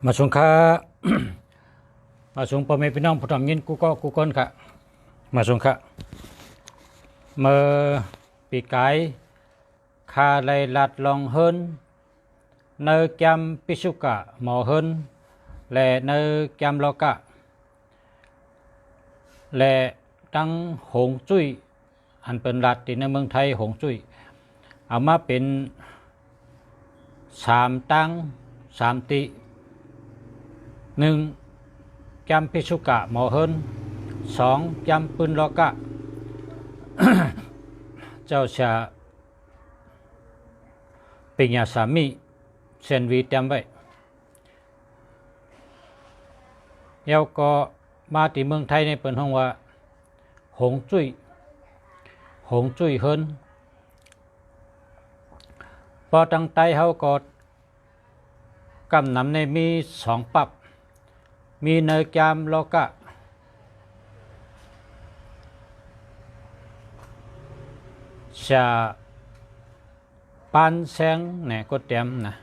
มาสงค่า มาสงพ่อแม่พี่น้องผู้ทำยินกูก้นค่ะมาสงค่ะเมื่อปีกายคาไลลัดลองเฮินเนอจำปิสุกะหมอเฮินและเนอจำลอกะและตั้งหงจุ้ยอันเป็นรัฐในเมืองไทยหงจุ้ยเอามาเป็นสามตั้งสามติหนึ่งจำพิสุกะหมอเฮินสองจำปืนลอกะ เจ้าชาปิญญาสามีเซนวีจำไว้แล้วก็มาที่เมืองไทยในเปิดห้องว่าหงจุ้ยเฮินพอตั้งใจเขาก็กำนำในมีสองปับมีเนยจามลอกะชาปานแสงเนี่ยก็เต็มนะ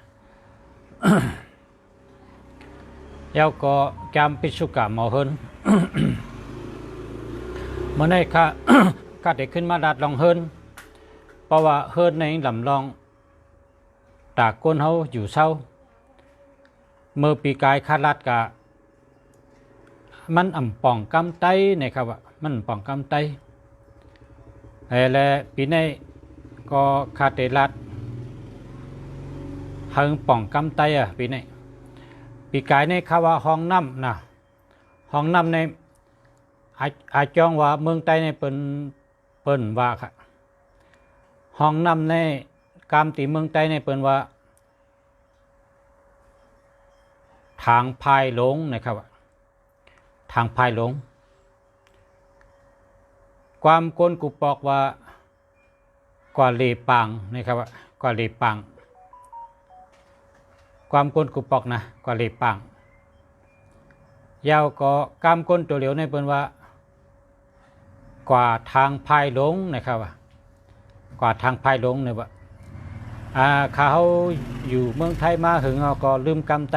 แล้วก็จามปิสุกะหมอเฮิน เมื่อไหร่ข้า ข้าได้ขึ้นมาดัดลองเฮินเพราะว่าเฮินในลำลองตากก้นเขาอยู่เศร้าเมื่อปีกายคาลัดกะมันอ่ำป่องกำไตนะครับว่ามันป่องกำไตและปีนี้ก็คาเตลัดหึงป่องกำไตปีนี้ปีกายในคาว่าห้องน้ำนะห้องน้ำในอาจองว่าเมืองไตในเปิ้นว่าค่ะห้องน้ำในกามตีเมืองไตในเปิ้นว่าทางพายหลงนะครับทางพายหลงความก้นกุปอกว่ากว่าเลปังนะครับว่ากว่าเลปังความก้นกุปอกนะกว่าเลปังยาวก็กามก้นตัวเหลียวในเปิ้นว่ากว่าทางพายหลงนะครับว่ากว่าทางพายหลงเนี่ยว่าเขาอยู่เมืองไทยมาถึงก็ลืมกำไต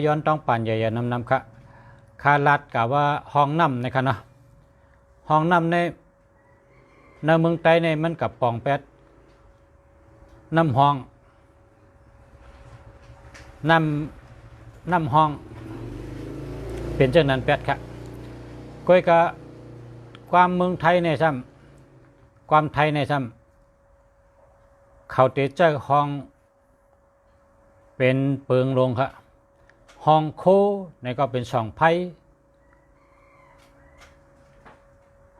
ย้อนต้องปั่นใหญ่ๆนำค่ะคาลัดกับว่าห้องน้ำนะครับเนาะห้องน้ำในเมืองไทยในมันกับปองแปดน้ำห้องน้ำห้องเป็นเช่นนั้นแปดค่ะก้อยกับความเมืองไทยในซ้ำความไทยในซ้ำเขาเตะเจ้าห้องเป็นเปิงลงค่ะห้องโคในก็เป็นสองไพ่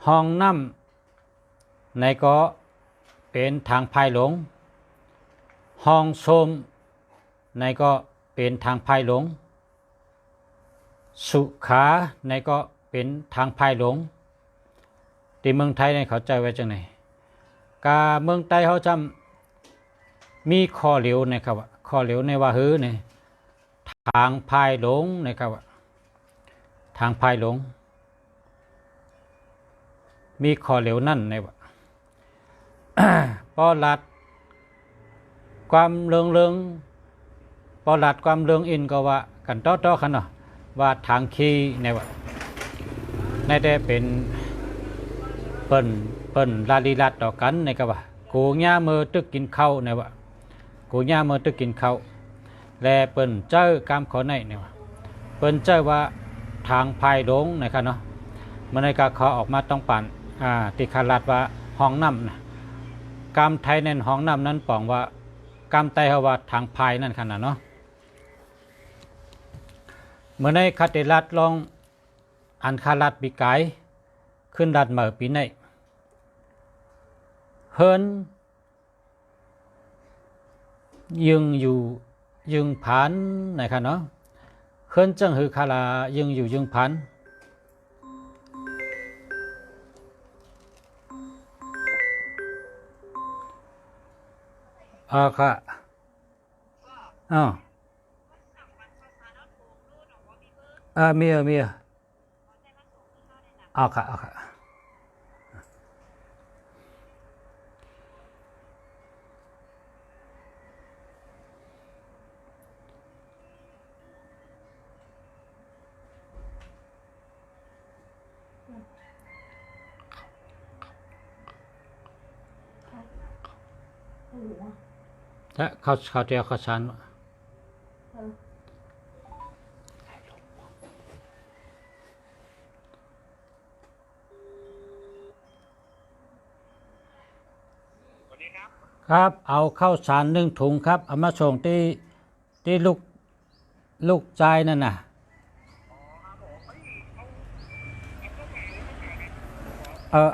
ห้องน้ำในก็เป็นทางพายหลงห้องโสมในก็เป็นทางพายหลงสุขาในก็เป็นทางพายหลงที่เมืองไทยในเขาใจไว้จังไหนกาเมืองไทยเขาจำมีข้อเหลวนะครับข้อเหลวในว่าฮื้อเนี่ยทางพายหลงนะครับทางพายหลงมีข้อเหลวนั่นในว่า ปอลัดความเรืองปอลัดความเรืองอินก็ว่ากันต่อกันเนาะว่าทางคีในว่าในได้เป็นเปิ้นลาลีลัดต่อกันในก็ว่ากูย่ามือตึกกินข้าวในว่ากูย่ามือตึกกินข้าวและเปิ้นเจ้ากามขอในเนี่ยว่าเปิ้นเจ้าว่าทางพายหลงนะครับเนาะเมื่อในกาเขาออกมาต้องปั่นติคาลัดว่าห้องน้ำนะกามไทยในห้องน้ำนั้นปองว่ากามไตเขาว่าทางพายนั่นขนาดเนาะเมื่อในคาเตลัดลองอันคาลัดปีกายขึ้นดัดเหมือปีในเฮินยึงผันนะครับเนาะเฮินจังหือคาลายึงผันค่ะมีค่ะ ถ้าเขาเจียวข้าวสารครับเอาข้าวสาร1 ถุงครับเอามาส่งที่ลูกชายนั่นน่ะ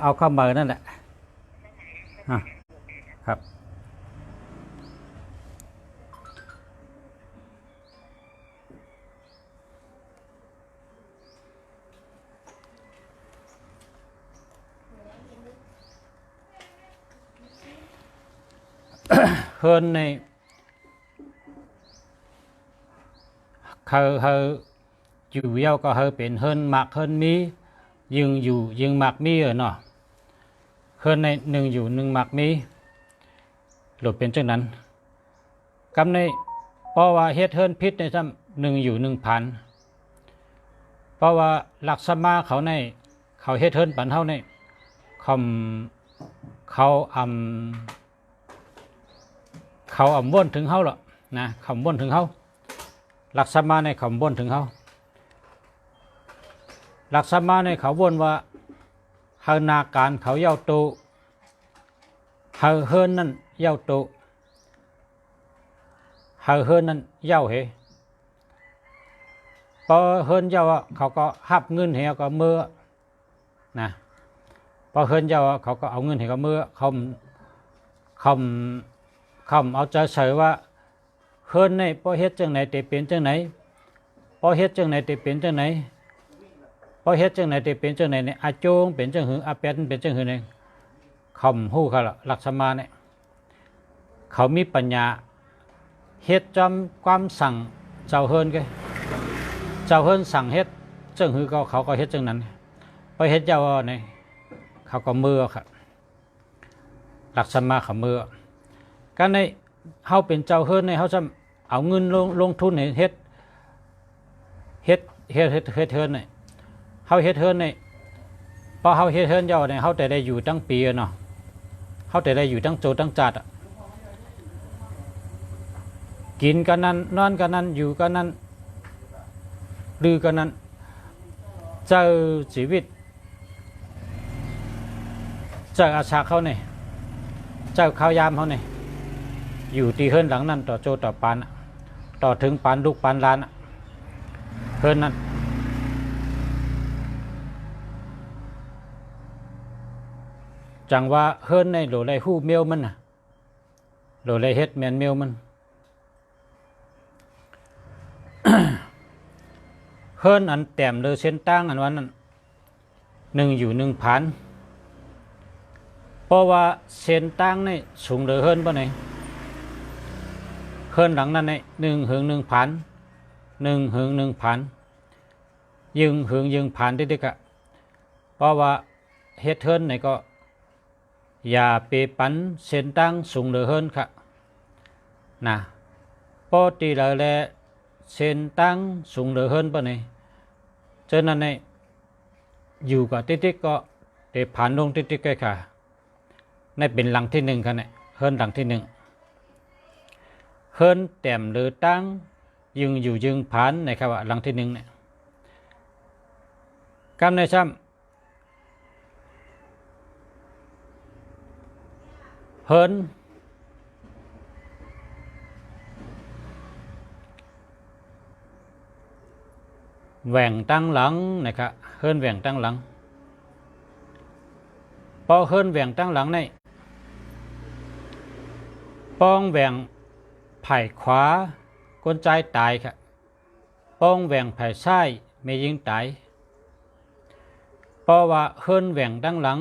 เอาเข้ามานั่นแหละครับ hơn này hơi chủ yếu có hơiเป็นhơn mạc hơn mi dừng mạc mi ở nọ hơn nàyหนึ่งอยู่หนึ่งหมากมีหลุดเป็นจังนั้นกำในเพราะว่าเฮ็ดเฮิรนพิษในซ้ำหนึ่งอยู่1,000เพราะว่าหลักสมาเขาในเขาเฮ็ดเฮิรนปันเท่าในเขาว่นถึงเขาหรอนะคำว่นถึงเขาหลักสมาในคำว่นถึงเขาหลักสมาในเขาว่นว่าเฮานาการเขาเย้าโตเฮาเฮิรนนั่นเย้าโตเฮาเฮิรนนั่นเย้าเหพอเฮิรนเย้าเขาก็หับเงินเหก็เมื่อนะพอเฮิรนเย้าเขาก็เอาเงินเหก็เมื่อเขาเอาใจใส่ว่าเฮิรนในพอเฮ็ดจังไหนแต่เป็นจังไหนพอเฮ็ดจังไหนแต่เป็นจังไหนพอเฮ็ดจังไหนแต่เป็นจังไหนเนี่ยอาโจงเป็นจังหืออาเป็ดเป็นจังหือเนี่ยเขาฮู้เขาละหลักสมาเนี่ยเขามีปัญญาเฮ็ดจำความสั่งเจ้าเฮิรนก็เจ้าเฮิรนสั่งเฮ็ดจังหือเขาก็เฮ็ดจังนั้นพอเฮ็ดเจ้าเนี่ยเขาก็มือครับหลักสมาเขามือการในเฮาเป็นเจ้าเฮิรนในเฮาจะเอาเงินลงทุนให้เฮ็ดเฮิรนเนี่ยเฮาเฮ็ดเฮิรนเนี่ยพอเฮาเฮ็ดเฮิรนเจ้าเนี่ยเฮาแต่ได้อยู่ตั้งปีเนาะเฮาแต่ได้อยู่ตั้งโจตั้งจัดกินกันนั้นนอนกันนั้นอยู่กันนั้นลือกันนั้นเจอชีวิตเจออาชาเขาเนี่ยเจอข้าวยามเขาเนี่ยอยู่ที่เฮิรนหลังนั้นต่อโจต่อปานต่อถึงปานลูกปานล้านเฮิรนนั้นจังว่าเฮิรนในโหลไรหู้เมียวมันน่ะโหลไรเฮ็ดแมนเมียวมันเฮิรนอันแต้มเลยเส้นตั้งอันวันนั้น1อยู่1,000เพราะว่าเส้นตั้งในสูงเลยเฮิรนป่ะไหนเฮิรนหลังนั้นใน1 หึง 1,000 1 หึง 1,000ยึงหึงยึงผ่านได้ดิกะเพราะว่าเฮ็ดเฮิรนในก็อย่าไปปันเส้นตั้งสูงเลยเฮิรนค่ะนะปกติแล้วแลเส้นตั้งสูงเลยเฮิรนป่ะไหนฉะนั้นในอยู่กับติ๊กก็เตะผ่านลงติ๊กๆค่ะในเป็นหลังที่1ค่ะเนี่ยเฮิรนหลังที่1เฮิรนแต้มหรือตั้งยึงอยู่ยึงผ่านนะครับว่าหลังที่1เนี่ยกำในซ้ำเฮิรนแหว่งตั้งหลังนะครับเฮิรนแหว่งตั้งหลังพอเฮิรนแหว่งตั้งหลังในป้องแหว่งไผ่ขวาก้นใจตายครับป้องแหว่งไผ่ซ้ายไม่ยิงตายเพราะว่าเฮิรนแหว่งตั้งหลัง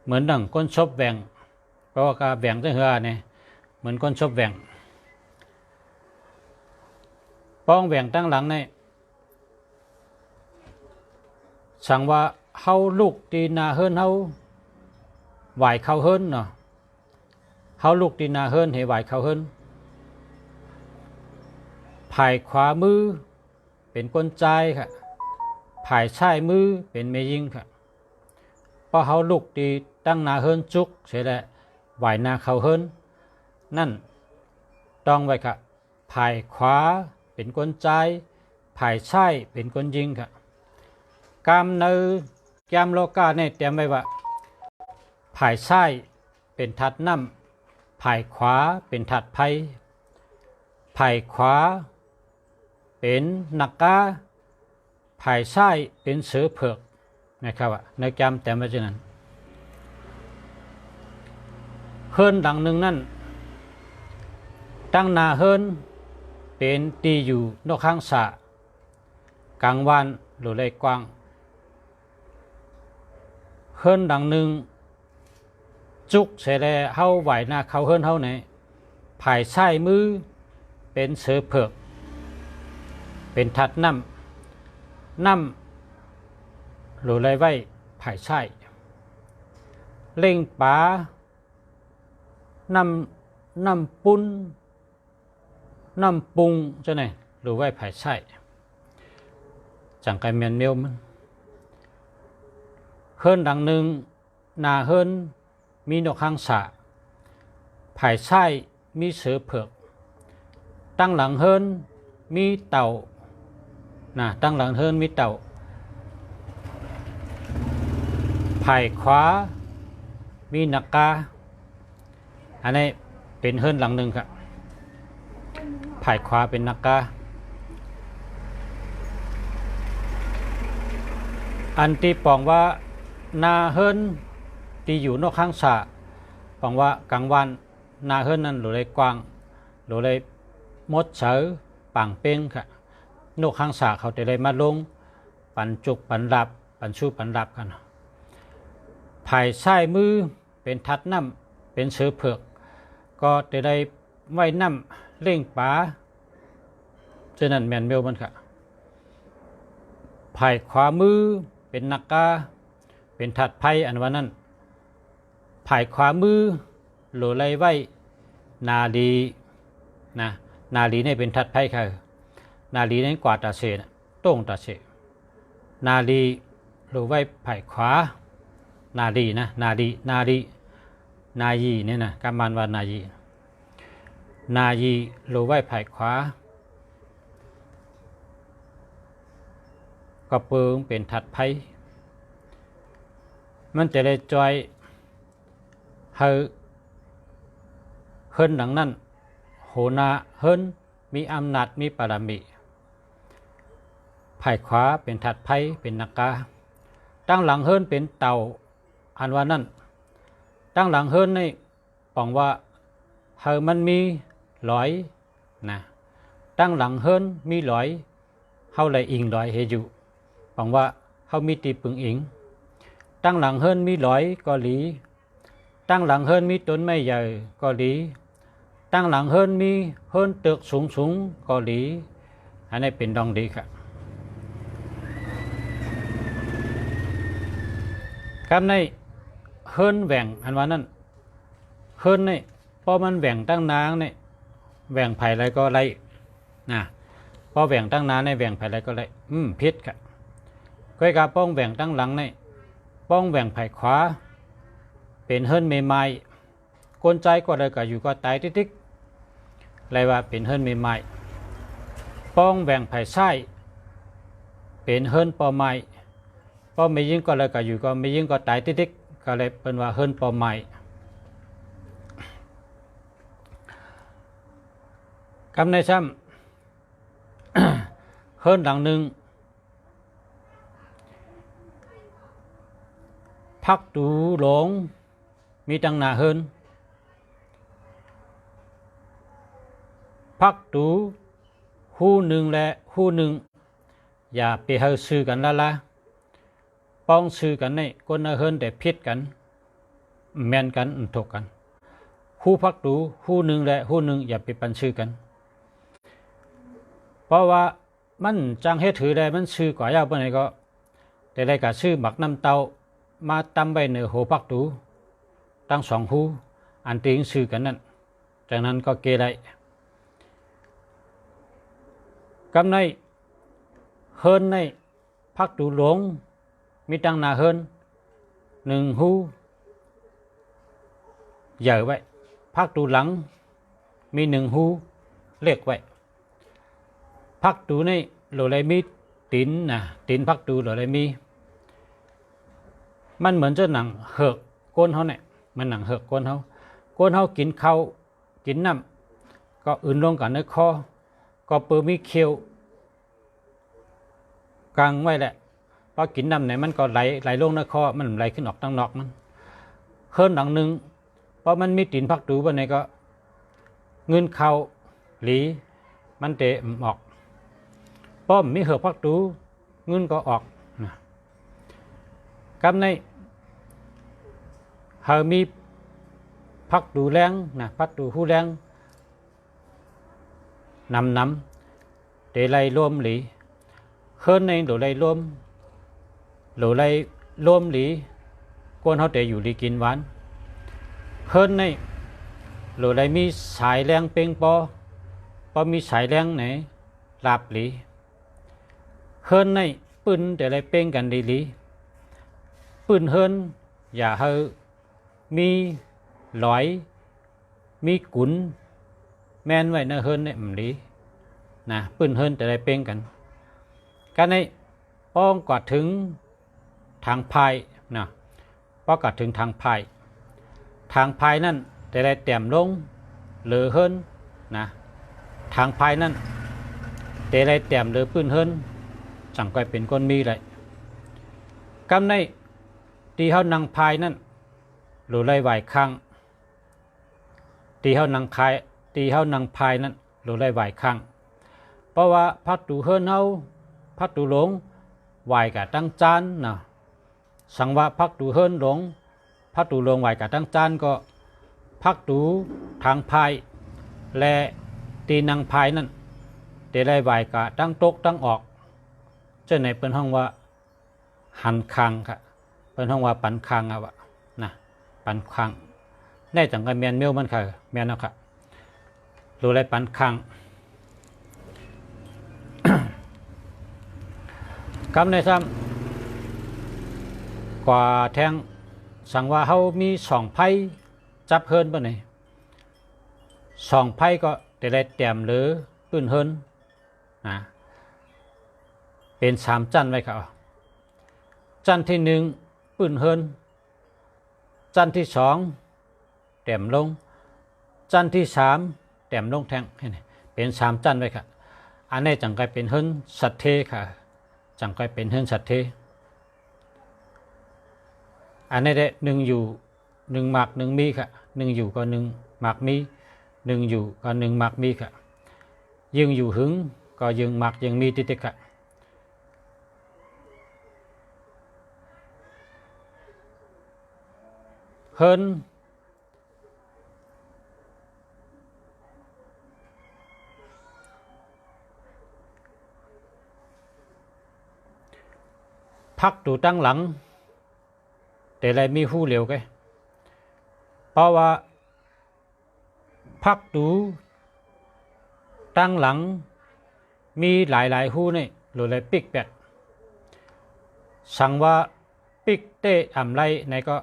เหมือนดังก้นชบแหว่งเพราะว่าการแหว่งจะเหือเนี่ยเหมือนก้นชบแหว่งป้องแหว่งตั้งหลังในสั่งว่าเฮาลูกตีนาเฮิรนเฮาไหวเขาเฮิรนเนาะเฮาลูกตีนาเฮิรนให้ไหวเขาเฮิรนภายขวามือเป็นก้นใจค่ะภายซ้ายมือเป็นเมยิงค่ะพอเฮาลูกตีตั้งนาเฮิรนจุกเสียแหละ ไหวนาเขาเฮินนั่นต้องไว้ค่ะภายขวาเป็นคนใจายภายซ้ายเป็นคนยิงค่ะกามในแกมโลกาเนี่ยเตรียมไว้ว่าภายซ้ายเป็นทัดน้ำภายขวาเป็นทัดไผ่ภายขวาเป็นนักกาภายซ้ายเป็นเสือเผือกนะครับในแกมเตรียมไว้ฉะนั้นเฮิรนดังหนึ่งนั่นตั้งนาเฮิรนเป็นตีอยู่นอกข้างสะกลางวันหรือไรกว้างเฮิรนดังหนึ่งจุกเสร็จแล้วเฮาไหวหน้าเขาเฮิรนเฮาไหนภายซ้ายมือเป็นเสือเผือกเป็นทัดน้ำหรือไรไว้ภายซ้ายเล่งป๋าน้ำปุ้นน้ำปรุงจะไหนหรือไว้ภายใช้จังไกเมียนเมียวมันเฮิรนดังหนึ่งนาเฮิรนมีนกข้างสะภายใช้มีเสือเผือกตั้งหลังเฮิรนมีเต่าตั้งหลังเฮิรนมีเต่าภายขวามีนักกาอันนี้เป็นเฮิรนหลังหนึ่งครับภายขวาเป็นนักกาอันที่ปองว่านาเฮิรนที่อยู่นอกข้างสะปองว่ากลางวันนาเฮิรนนั้นหรือไรกว้างหรือไรมดเสือปังเป้งค่ะนกข้างสะเขาจะได้มาลงปันจุกปันรับปันชูปันรับกันภายซ้ายมือเป็นทัดน้ำเป็นเสือเผือกก็จะได้ไว้น้ำเล่งป๋าฉะนั้นแมนเมลมันค่ะภายขวามือเป็นนักกาเป็นทัดไพ่อันว่านั้นภายขวามือโหลไลไว้นาดีนาดีนี่เป็นทัดไพ่ค่ะนาดีนี่กวาดตาเสนโต้งตาเสนาดีโหลไว้ภายขวานาดีนายีเนี่ยนะกำมันว่านายีโหลไว้ภายขวาก็เปิงเป็นทัดไพ่มันจะได้จอยเฮิรนดังนั้นโหนาเฮิรนมีอำนาจมีปรมีภายขวาเป็นทัดไพ่เป็นนักกาตั้งหลังเฮิรนเป็นเต่าอันว่านั้นตั้งหลังเฮิรนในปองว่ามันมีหลอยตั้งหลังเฮิรนมีหลอยเฮาเลยอิงหลอยเฮอยู่ปองว่าเฮามีตีปึงอิงตั้งหลังเฮิรนมีหลอยก็หลีตั้งหลังเฮิรนมีต้นไม้ใหญ่ก็หลีตั้งหลังเฮิรนมีเฮิรนตึกสูงก็หลีอันนี้เป็นดองดีครับครับในเฮิรนแหว่งอันว่านั้นเฮิรนนี่พอมันแหว่งตั้งนางนี่แหว่งไผ่อะไรก็ไรพอแหว่งตั้งนางในแหว่งไผ่อะไรก็ไรพิษครับก้อยกาป้องแหว่งตั้งหลังในป้องแหว่งไผ่ขวาเป็นเฮิรนใหม่ๆกลใจก็เลยก็อยู่ก็ตายติ๊กอะไรว่าเป็นเฮิรนใหม่ๆป้องแหว่งไผ่ซ้ายเป็นเฮิรนปอใหม่ป้อไม่ยิงก็เลยก็อยู่ก็ไม่ยิงก็ตายติ๊กก็เลยเป็นว่าเฮิรนปอใหม่คำในซ้ำ เฮิรนดังหนึ่งพักตูหลงมีตั้งหนาเฮิรนพักตูคู่หนึ่งและคู่หนึ่งอย่าไปเฮาซื้อกันละป้องซื้อกันในคนเฮิรนแต่พิษกันแม่นกันถูกกันคู่พักตูคู่หนึ่งและคู่หนึ่งอย่าไปปันซื้อกันเพราะว่ามันจังเฮ็ดถือได้มันซื้อกว่ายาวปานไหนก็แต่ได้ก็ซื้อหมักน้ำเต้ามาตำใบเหนือโหพักตูตั้ง2หูอันตีงซื้อกันนั่นจากนั้นก็เกได้กำในเฮิรนในพักตูหลงมีตั้งหนาเฮิรน1หู ใหญ่ไว้พักตูหลังมีหนึ่งหูเล็กไว้พักตูในโหลไรมีตีนนะตีนพักตูโหลไรมีมันเหมือนจะหนังเหือกก้นเขาเนี่ยมันหนังเหือกก้นเขากินข้าวกินน้ำก็อื่นลงกันในคอก็เปิดมีเคี้ยวกลางไว้แหละพอกินน้ำไหนมันก็ไหลลงในคอมันไหลขึ้นออกตั้งนอกมันเฮิร์นหลังหนึ่งเพราะมันมีตีนพักตูบนไหนก็เงินเข้าหลีมันเตะออกป้อมมีเหือกพักตูเงินก็ออกนะกำในเฮามีพักตูแรงนะพักตูหูแรงนำเตะไหลรวมหลีเฮิร์นในโดไหลรวมหลีกวนเขาเตะอยู่ดีกินหวานเฮิร์นในโหลไหลมีสายแรงเป่งปอมีสายแรงไหนลาบหลีเฮิร์นในปืนแต่ไรเป่งกันดีหลีปืนเฮิร์นอย่าเฮอมีหลอยมีกุนแม่นไว้ในเฮิร์นในหลีนะปืนเฮิร์นแต่ไรเป่งกันการในป้องกอดถึงทางพายนะป้องกอดถึงทางพายนั่นแต่ไรแต้มลงเหลือเฮิรนนะทางพายนั่นแต่ไรแต้มเหลือปืนเฮิรนสั่งก้อยเป็นก้นมีเลยกำในตีเฮานังพายนั่นหรือไรไหวข้างตีเฮานังพายนั่นหรือไรไหวข้างเพราะว่าพัดตูเฮิรนเฮาพัดตูหลงไหวกับตั้งจานนะสังว่าพักตูเฮิรนหลงพัดตูหลงไหวกับตั้งจานก็พักตูทางพายและตีนังพายนั่นเตะไรไหวกะตั้งตกตั้งออกเจ้าไหนเป็นห้องว่าหันคางค่ะเป็นห้องว่าปันคางอะวะนะปันคางได้จังกันเมียนเมียวมันค่ะเมียนนะครับรู้ไรปันคาง คำในซ้ำกว่าแทงสั่งว่าเขามีสองไพ่จับเฮิรนป่ะเนี่ยสองไพ่ก็แต่ได้แต้มหรือปืนเฮิรนนะเป็นสามจันไว้ครับจันที่หนึ่งปืนเฮิรนจันที่สองแต้มลงจันที่สามแต้มลงแทงเป็นสามจันไว้ครับอันนี้จังกลายเป็นเฮิรนสัตเทค่ะจังกลายเป็นเฮิรนสัตเทอันนี้ได้หนึ่งอยู่หนึ่งหมากหนึ่งมีค่ะหนึ่งอยู่ก็หนึ่งหมากมีหนึ่งอยู่ก็หนึ่งหมากมีค่ะยึงอยู่หึงก็ยึงหมากยึงมีติดค่ะเฮิรนพักตูตั้งหลังแต่ไรมีหู้เหลวกันเพราะว่าพักตูตั้งหลังมีหลายหู้นี่หรือไรปิกแปดสั่งว่าปิกเตะอ่ำไรในก็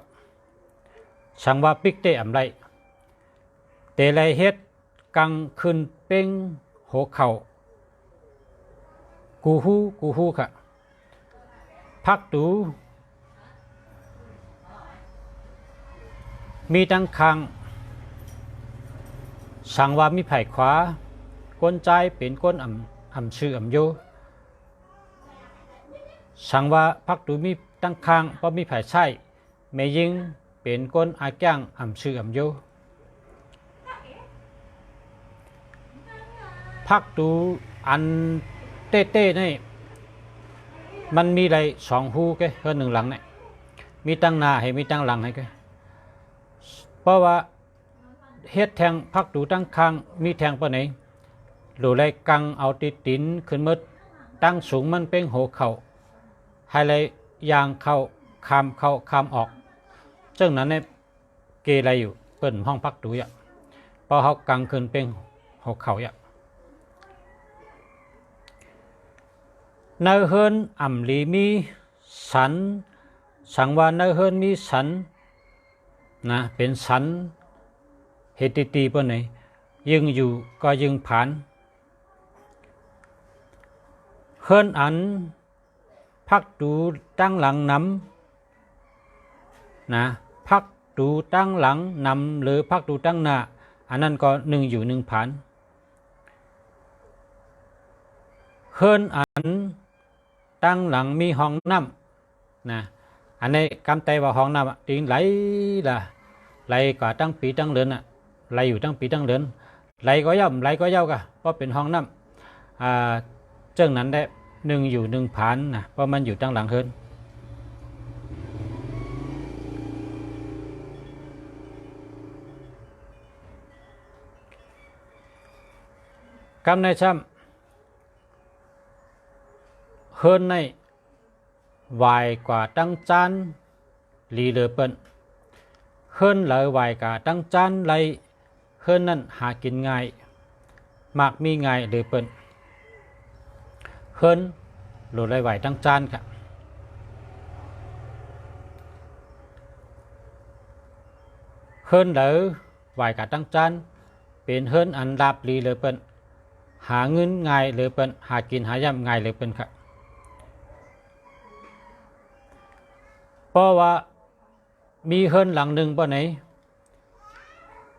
สั่งว่าปิกเตะอ่ำไรแต่ไรเฮ็ดกังขึ้นเป้งหัวเข่ากูหู้ค่ะพักตูมีตั้งคางสั่งว่ามีไผ่ขวาก้นใจเป็นก้นอ่ำชื่ออ่ำโยสั่งว่าพักตูมีตั้งคางเพราะมีไผ่ใช่ไม่ยิงเป็นก้นอาแก้งอ่ำชื่ออ่ำโยพักตูอันเต้นี่มันมีอะไรสองหูแกก็หนึ่งหลังเนี่ยมีตั้งหน้าให้มีตั้งหลังให้แกเพราะว่าเฮ็ดแทงพักตูตั้งคางมีแทงปะไหนหรือไรกังเอาตินขึ้นมืดตั้งสูงมันเป็นหัวเข่าให้ไรยางเข้าคามออกจึงนั้นเนี่ยเกไรอยู่เปิ่นห้องพักตูอ่ะพอเขากังขึ้นเป็นหัวเข่าอ่ะในเฮิรนอ่ำลีมีสันสั่งว่าในเฮิรนมีสันนะเป็นสัน เหตุตีปนไหนยึงอยู่ก็ยึงผ่านเฮิรนอันพักดูตั้งหลังน้ำนะพักดูตั้งหลังนำหรือพักดูตั้งหน้าอันนั้นก็หนึ่งอยู่หนึ่งผ่านเฮิรนอันตั้งหลังมีห้องน้ำนะอันนี้กำใจว่าห้องน้ำติงไหลล่ะไหลกว่าตั้งปีตั้งเดือนไหลอยู่ตั้งปีตั้งเดือนไหลก็ย่ำไหลก็เย้ากะเพราะเป็นห้องน้ำเจ้านั้นได้หนึ่งอยู่หนึ่งผ่านนะเพราะมันอยู่ตั้งหลังเฮิรนกำในช้ำเฮิรนในวายกว่าตั้งจานลีเลอเปิ้นเฮิรนเลยวายกว่าตั้งจานไหลเฮิรนนั้นหากินง่ายมากมีง่ายเลอเปิ้นเฮิรนโหลดไหวตั้งจานค่ะเฮิรนเลอไหวกว่าตั้งจานเป็นเฮิรนอันลาบลีเลอเปิ้นหาเงินง่ายเลอเปิ้นหากินหายำง่ายเลอเปิ้นค่ะเพราะว่ามีเฮิรนหลังหนึ่งบ่ไหน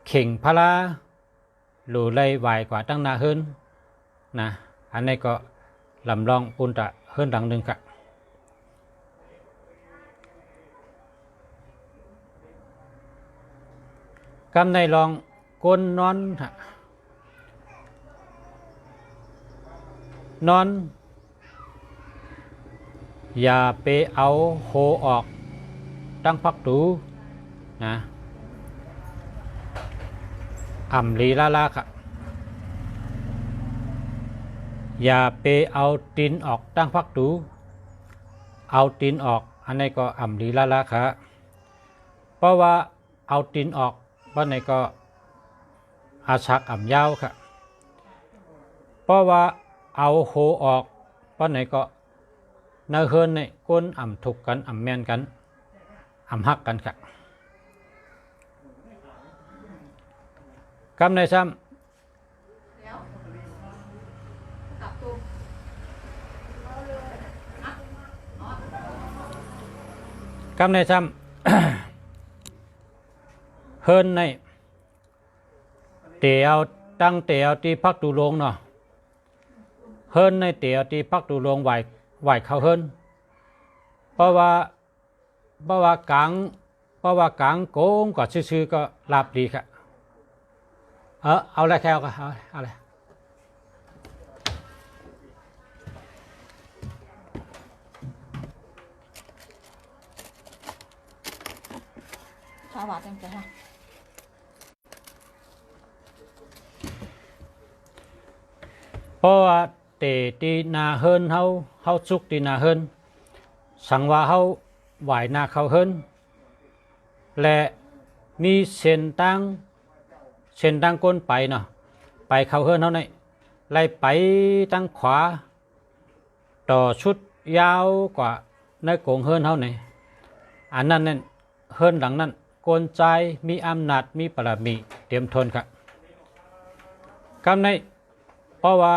เข่งพลาหลูไลไหวกว่าตั้งนาเฮิรนนะอันนี้ก็ลำลองปุนตะเฮิรนหลังหนึ่งค่ะกำในลองก้นนอนนอนอย่าไปเอาโหออกตั้งพักดูนะอ่ำลีลาลาค่ะอย่าไปเอาตีนออกตั้งพักดูเอาตีนออกอันนี้ก็อ่ำลีลาลาค่ะเพราะว่าเอาตีนออกเพราะนี้ก็อาชักอ่ำยาวค่ะเพราะว่าเอาโหออกเพราะนี้ก็เนื้อเฮิรนในก้นอ่ำถูกกันอ่ำแม่นกันอ่ำหักกันค่ะกำในซ้ำกำในซ้ำเฮิรนในเตียวตั้งเตียวที่พักดูลงเนาะเฮิรนในเตียวที่พักดูลงไหวเขาเฮิรนเพราะว่ากลางโกงก็ชื่อก็ลาบดีค่ะเอาอะไรแค่ก็เอาอะไรชาวบ้านจังใจฮะเพราะว่าเตตีนาเฮิรนเฮาสุกตีนาเฮิรนสังว่าเฮาไหวนาเขาเฮิรนและมีเส้นตั้งก้นไปเนาะไปเขาเฮิรนเท่านั้นไล่ไปตั้งขวาต่อชุดยาวกว่าในโกงเฮิรนเท่านั้นอันนั้นนั่นเฮิรนหลังนั้นกลใจมีอำนาจมีปรมีเตรียมทนครับกำในเพราะว่า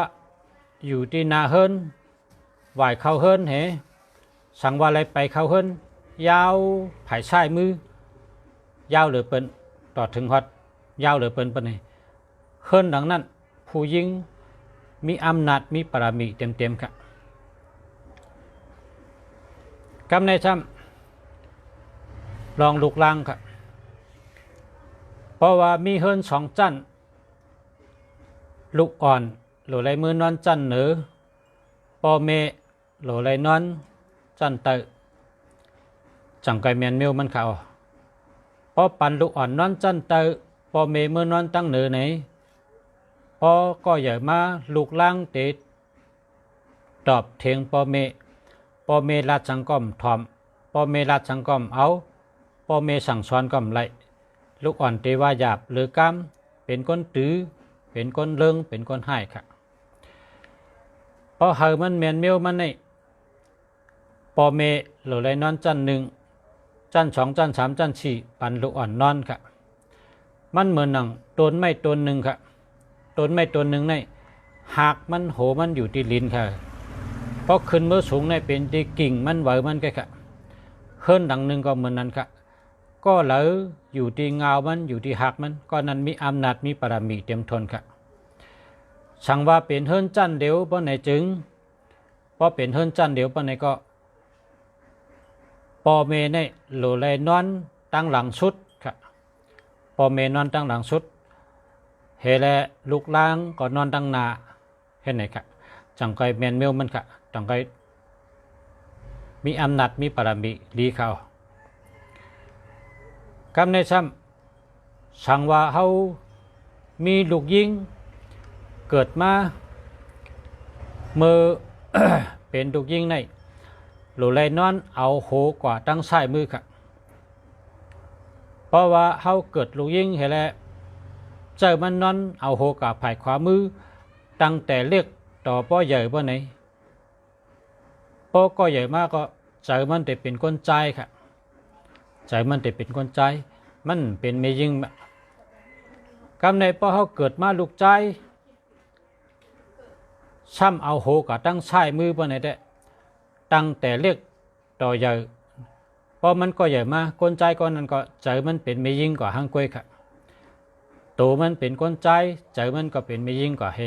อยู่ที่นาเฮิรนไหวเขาเฮิรนเหสังว่าอะไรไปเขาเฮิรนยาวผายชายมือยาวเหลือเปิ้นต่อถึงฮอดยาวเหลือเปิ้นปะนี่เฮิรนหลังนั้นผู้หญิงมีอำนาจมีปรมีเต็มครับกำในซ้ำลองลุกลังครับเพราะว่ามีเฮิรนสองจันลูกอ่อนโหลไหลมือนอนจันเหนือปอเมโหลไหลนอนจันเตอจังไกเมียนมิวมันเขาพอปันลูกอ่อนนอนจันเตอปอเมเมื่อนอนตั้งเหนือไหนพอก็ใหญ่มาลูกล่างเตดตอบเทียงปอเมราชสังกอมถอมปอเมราชสังกอมเอาปอเมสั่งสอนกอมไหลลูกอ่อนเตว่าหยาบหรือกำเป็นก้นตื้อเป็นก้นเลิงเป็นก้นให้ค่ะพอเฮามันเมียนมิวมันในปอเมโหลไหลนอนจันหนึ่งจันสองจันสามจันสี่ปันลูกอ่อนนอนค่ะมันเหมือนหนังโต ต้นไม้ต้นหนึ่งค่ะต้นไม้ต้นหนึ่งในหากมันโหมันอยู่ที่ลิ้นค่ะเพราะขึ้นเมื่อสูงในเป็นที่กิ่งมันไหวมันก็ค่ะเฮิรนดังหนึ่งก็เหมือนนั้นค่ะก็เหลออยู่ที่เงามันอยู่ที่หักมันก็นั้นมีอำนาจมีปรามีเต็มทนค่ะสั่งว่าเป็นเฮิรนจันเดียวเพราะไหนจึงเพราะเป็นเฮิรนจันเดียวเพราะไหนก็ปอเมในโหลเลยนอนตั้งหลังชุดค่ะปอเมนอนตั้งหลังชุดเฮแลลูกล้างก็นอนตั้งหน้าเห็นไหมค่ะจังไกแมนเมลมันค่ะจังไกมีอำนาจมีปรามีดีเขากำในซ้ำสั่งว่าเขามีลูกยิงเกิดมาเมื่อ เป็นลูกยิงในหลุเลยนอนเอาโหกว่าตั้งซ้ายมือค่ะเพราะว่าเขาเกิดลูกยิงเห็นแล้วเจอมันนอนเอาโหกับภายขวามือตั้งแต่เล็กต่อป้อใหญ่ป้อไหนป้อก็ใหญ่มากก็เจอมันแต่เป็นก้นใจค่ะใจมันแต่เป็นก้นใจมันเป็นเมยิงกำในป้อเขาเกิดมาลูกใจซ้ำเอาโหกับตั้งซ้ายมือป้อไหนได้ตั้งแต่เล็กต่อใหญ่เพราะมันก็ใหญ่มากก้นใจก้อนนั้นก็ใจมันเป็นเมยิงกว่าห้างกล้วยค่ะตัวมันเป็นก้นใจใจมันก็เป็นเมยิงกว่าเฮ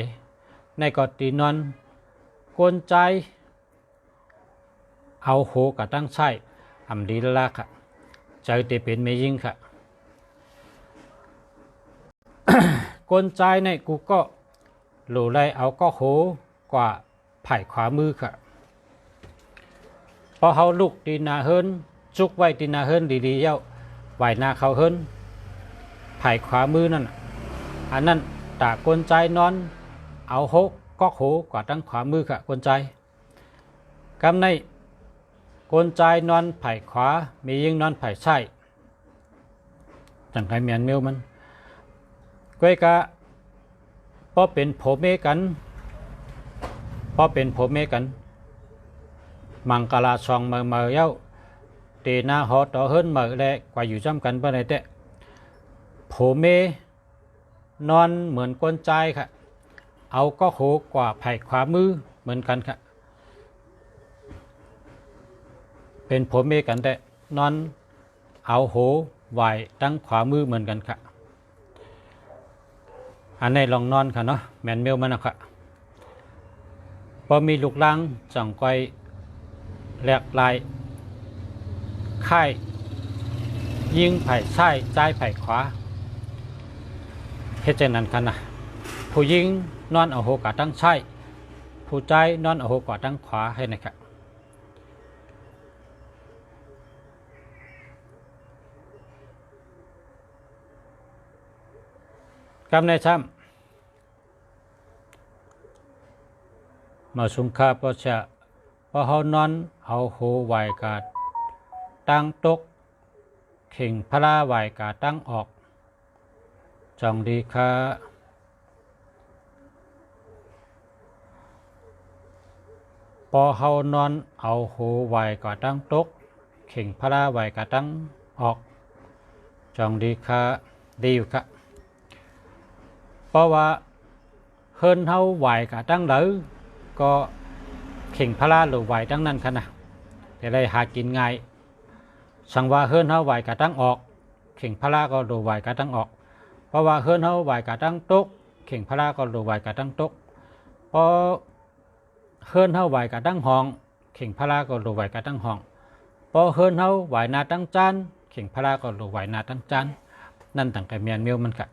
ในกอตีนอนก้นใจเอาโหกับตั้งไส้อำดีละค่ะใจแต่เป็นเมยิงค่ะ ก้นใจในกูก็หลูไลเอาก็โหกว่าไผ่ขวามือค่ะพอเขาลุกตีนาเฮินจุกไว้ตีนาเฮินดีๆเย้าไหวนาเขาเฮินไผ่ขวามือนั่นอันนั้นตาก้นใจนอนเอาโหก็โหกว่าตั้งขวามือค่ะก้นใจกำในก้นใจนอนไผ่ขวามียิงนอนไผ่ใช่จังไงเมียนเมียวมันก้วยกะพอเป็นโผเมกันพอเป็นโผเมกันมังกลาซองเมอเย้าตีนาหอต่อเฮินเมอแลกว่าอยู่จำกันปะไหนเตะโผเมนอนเหมือนก้นใจค่ะเอาก็โหกว่าไผ่ขวามือเหมือนกันค่ะเป็นโผเมกันแต่นอนเอาโหไหวตั้งขวามือเหมือนกันค่ะอันนี้ลองนอนค่ะเนาะแมนเมลมันนะคะพอมีลูกลังจังก้อยแหลกลายค่ายยิงไผ่ซ้ายใจไผ่ขวาเฮ็ดจังนั้นค่ะนะผู้ยิงนอนเอาโหกาตั้งซ้ายผู้ใจนอนเอาโหกาตั้งขวาให้นะครับกำในซ้ำมาสุงคาปะชะพอเขานอนเอาโหไหวกาตั้งตกเข่งพระไหวกาตั้งออกจองดีค่ะพอเขานอนเอาโหไหวกาตั้งตกเข่งพระไหวกาตั้งออกจองดีค่ะดีอยู่ค่ะเพราะว่าเฮิรนเฮาไหวกะตั้งเด้อก็เข่งพระหรือไหวตั้งนั้นค่ะนะแต่ได้หากินง่ายสั่งว่าเฮิรนเฮาไหวกะตั้งออกเข่งพระก็หรือไหวกะตั้งออกเพราะว่าเฮิรนเฮาไหวกะตั้งตกเข่งพระก็หรือไหวกะตั้งตกเพราะเฮิรนเฮาไหวกะตั้งห้องเข่งพระก็หรือไหวกะตั้งห้องเพราะเฮิรนเฮาไหวนาตั้งจานเข่งพระก็หรือไหวนาตั้งจานนั่นต่างกันเมียนเมียวมันค่ะ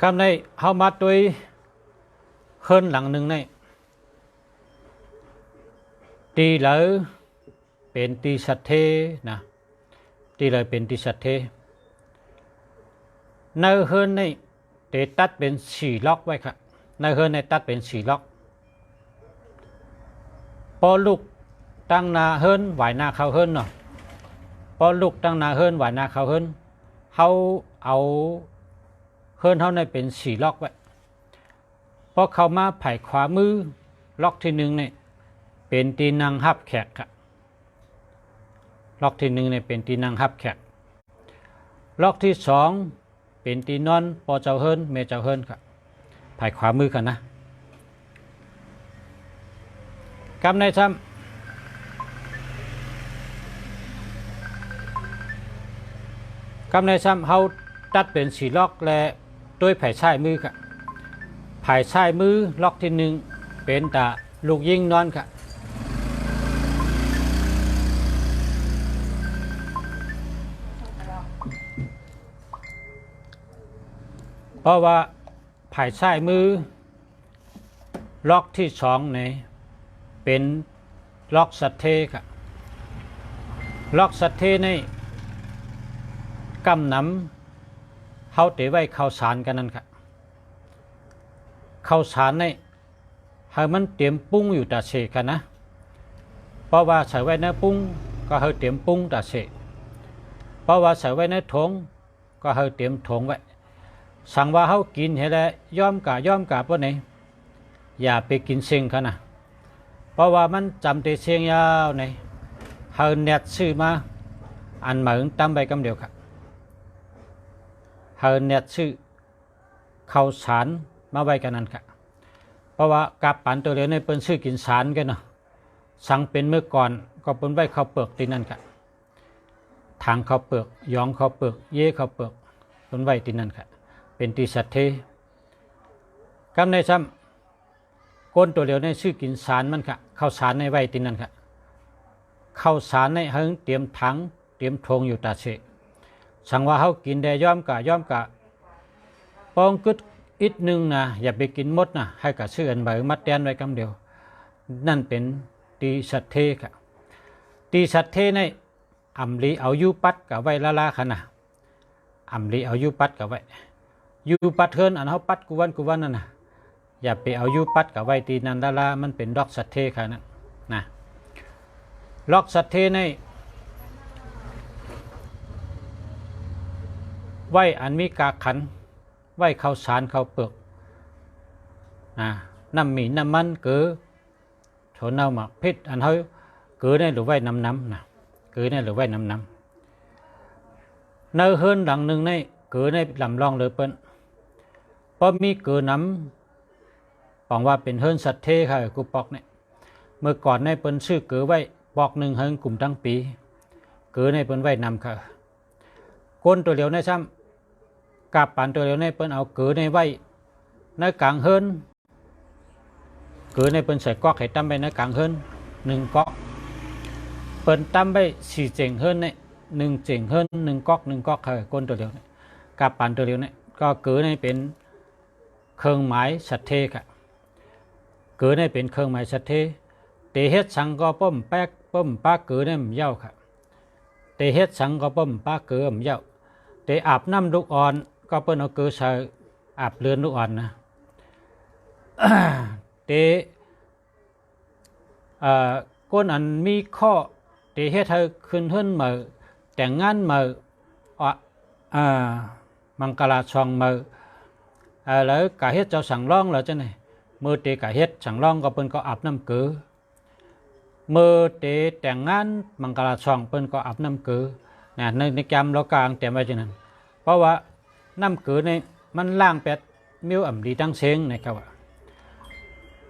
คำในเฮามาตัวเฮิรนหลังหนึ่งในตีเหลอเป็นตีสัตเทนะตีเหลอเป็นตีสัตเทในเฮิรนในเตตัดเป็นสี่ล็อกไว้ค่ะในเฮิรนในตัดเป็นสี่ล็อกพอลูกตั้งนาเฮิรนไหวนาเขาเฮิรนเนาะพอลูกตั้งนาเฮิรนไหวนาเขาเฮิรนเขาเอา เฮิรนเขาในเป็น4ล็อกไว้พอเข้ามาไผ่ขวามือล็อกที่1เนี่ยเป็นตีนังฮับแขกครับล็อกที่1เนี่ยเป็นตีนังฮับแขกล็อกที่2เป็นตีนอนปอเจ้าเฮิรนเมเจ้าเฮิรนครับไผ่ขวามือกันนะกำในซ้ำเขาตัดเป็น4ล็อกและด้วยไผ่ชายมือครับไผ่ชายมือล็อกที่1เป็นตาลูกยิงนอนครับเพราะว่าไผ่ชายมือล็อกที่2เนี่ยเป็นล็อกสัตเทครับล็อกสัตเทในกำน้ำเขาเตะไว้ข้าวสารกันนั่นครับข้าวสารในให้มันเตรียมปรุงอยู่แต่เสกันนะเพราะว่าใส่ไว้ในปรุงก็ให้เตรียมปรุงแต่เสเพราะว่าใส่ไว้ในถุงก็ให้เตรียมถุงไว้สั่งว่าเขากินเห็นแล้วย่อมกะว่าไหนอย่าไปกินเสียงกันนะเพราะว่ามันจำแต่เสียงยาวในให้เน็ตซื้อมาอันเหมือนตำใบกำเดียวครับเฮาเน็ตชื่อข้าวสารมาไว้กันนั่นค่ะเพราะว่ากับปันตัวเหลือในเปิ้นชื่อกินสารกันเนาะสั่งเป็นเมื่อก่อนก็เปิ้นไว้ข้าวเปลือกที่นั่นค่ะทางข้าวเปลือกยองข้าวเปลือกเย่ข้าวเปลือกเปิ้นไว้ที่นั่นค่ะเป็นตีสัตเทกำในซ้ำก้นตัวเหลือในชื่อกินสารมันค่ะข้าวสารในไว้ที่นั่นค่ะข้าวสารในเฮงเตรียมถังเตรียมทงอยู่ตาเสสั่งว่าเขากินได้ย่อมกะปองกึดอีกนึงนะอย่าไปกินมดนะให้กับชื่ออันใบมัดแดนไว้กำเดียวนั่นเป็นตีสัตเทค่ะตีสัตเทในอำลีเอายูปัดกับไว้ละขนาดอำลีเอายูปัดกับไว้ยูปัดเฮินอันเขาปัดกุวันนั่นนะอย่าไปเอายูปัดกับไว้ตีนันละมันเป็นดอกสัตเทค่ะนั่นนะล็อกสัตเทในไว้อันมีกาขันไว้ข้าวสารข้าวเปลือกน้ำมีน้ำมันเกลือโถเน่าหมักพิษอันเฮาเกลือเนี่ยหรือไว้น้ำนะเกลือเนี่ยหรือไว้น้ำเนื้อเฮิรนหลังหนึ่งในเกลือในลำลองเลยเปิ้นพอมีเกลือน้ำบอกว่าเป็นเฮิรนสัตเทค่ะกูปอกเนี่ยเมื่อก่อนในเปิ้นซื้อเกลือไว้ปอกหนึ่งเฮิรนกลุ่มทั้งปีเกลือในเปิ้นไว้น้ำค่ะก้นตัวเหลียวในซ้ำกับปันตัวเหลียวในเปิ้นเอาเกลือในไว้ในกลางเฮิรนเกลือในเปิ้นใส่ก๊อกให้ตั้มไปในกลางเฮิรน1ก๊อกเปิ้นตั้มไป4เจงเฮิรนใน1เจงเฮิรน1ก๊อกค่ะก้นตัวเหลียวกับปันตัวเหลียวในก็เกลือในเป็นเครื่องหมายสัตเทค่ะเกลือในเป็นเครื่องหมายสัตเทเตเฮ็ดสังก็ป้มป้าเกลือในมันเย้าค่ะเตเฮ็ดสังก็ป้มป้าเกลือมันเย้าเตอาบน้ำลูกอ่อนก็เปิ้นเอาเกลือใส่อาบเลือนลูกอ่อนนะ เตก้นอันมีข้อเตเฮ็ดให้ขึ้นเฮิรนมาแต่งงานมามังกรชองมาแล้วกะเฮ็ดเจ้าสั่งร้องแล้วจังได๋มือเตกะเฮ็ดสั่งร้องก็เปิ้นก็อาบน้ำเกลือมือเตแต่งงานมังกรชองเปิ้นก็อาบน้ำเกลือในแกมเรากลางเตรียมไว้จังนั้นเพราะว่าน้ำเกลือในมันล้างแปดมิ้วอ่ำดีตั้งเสียงนะครับ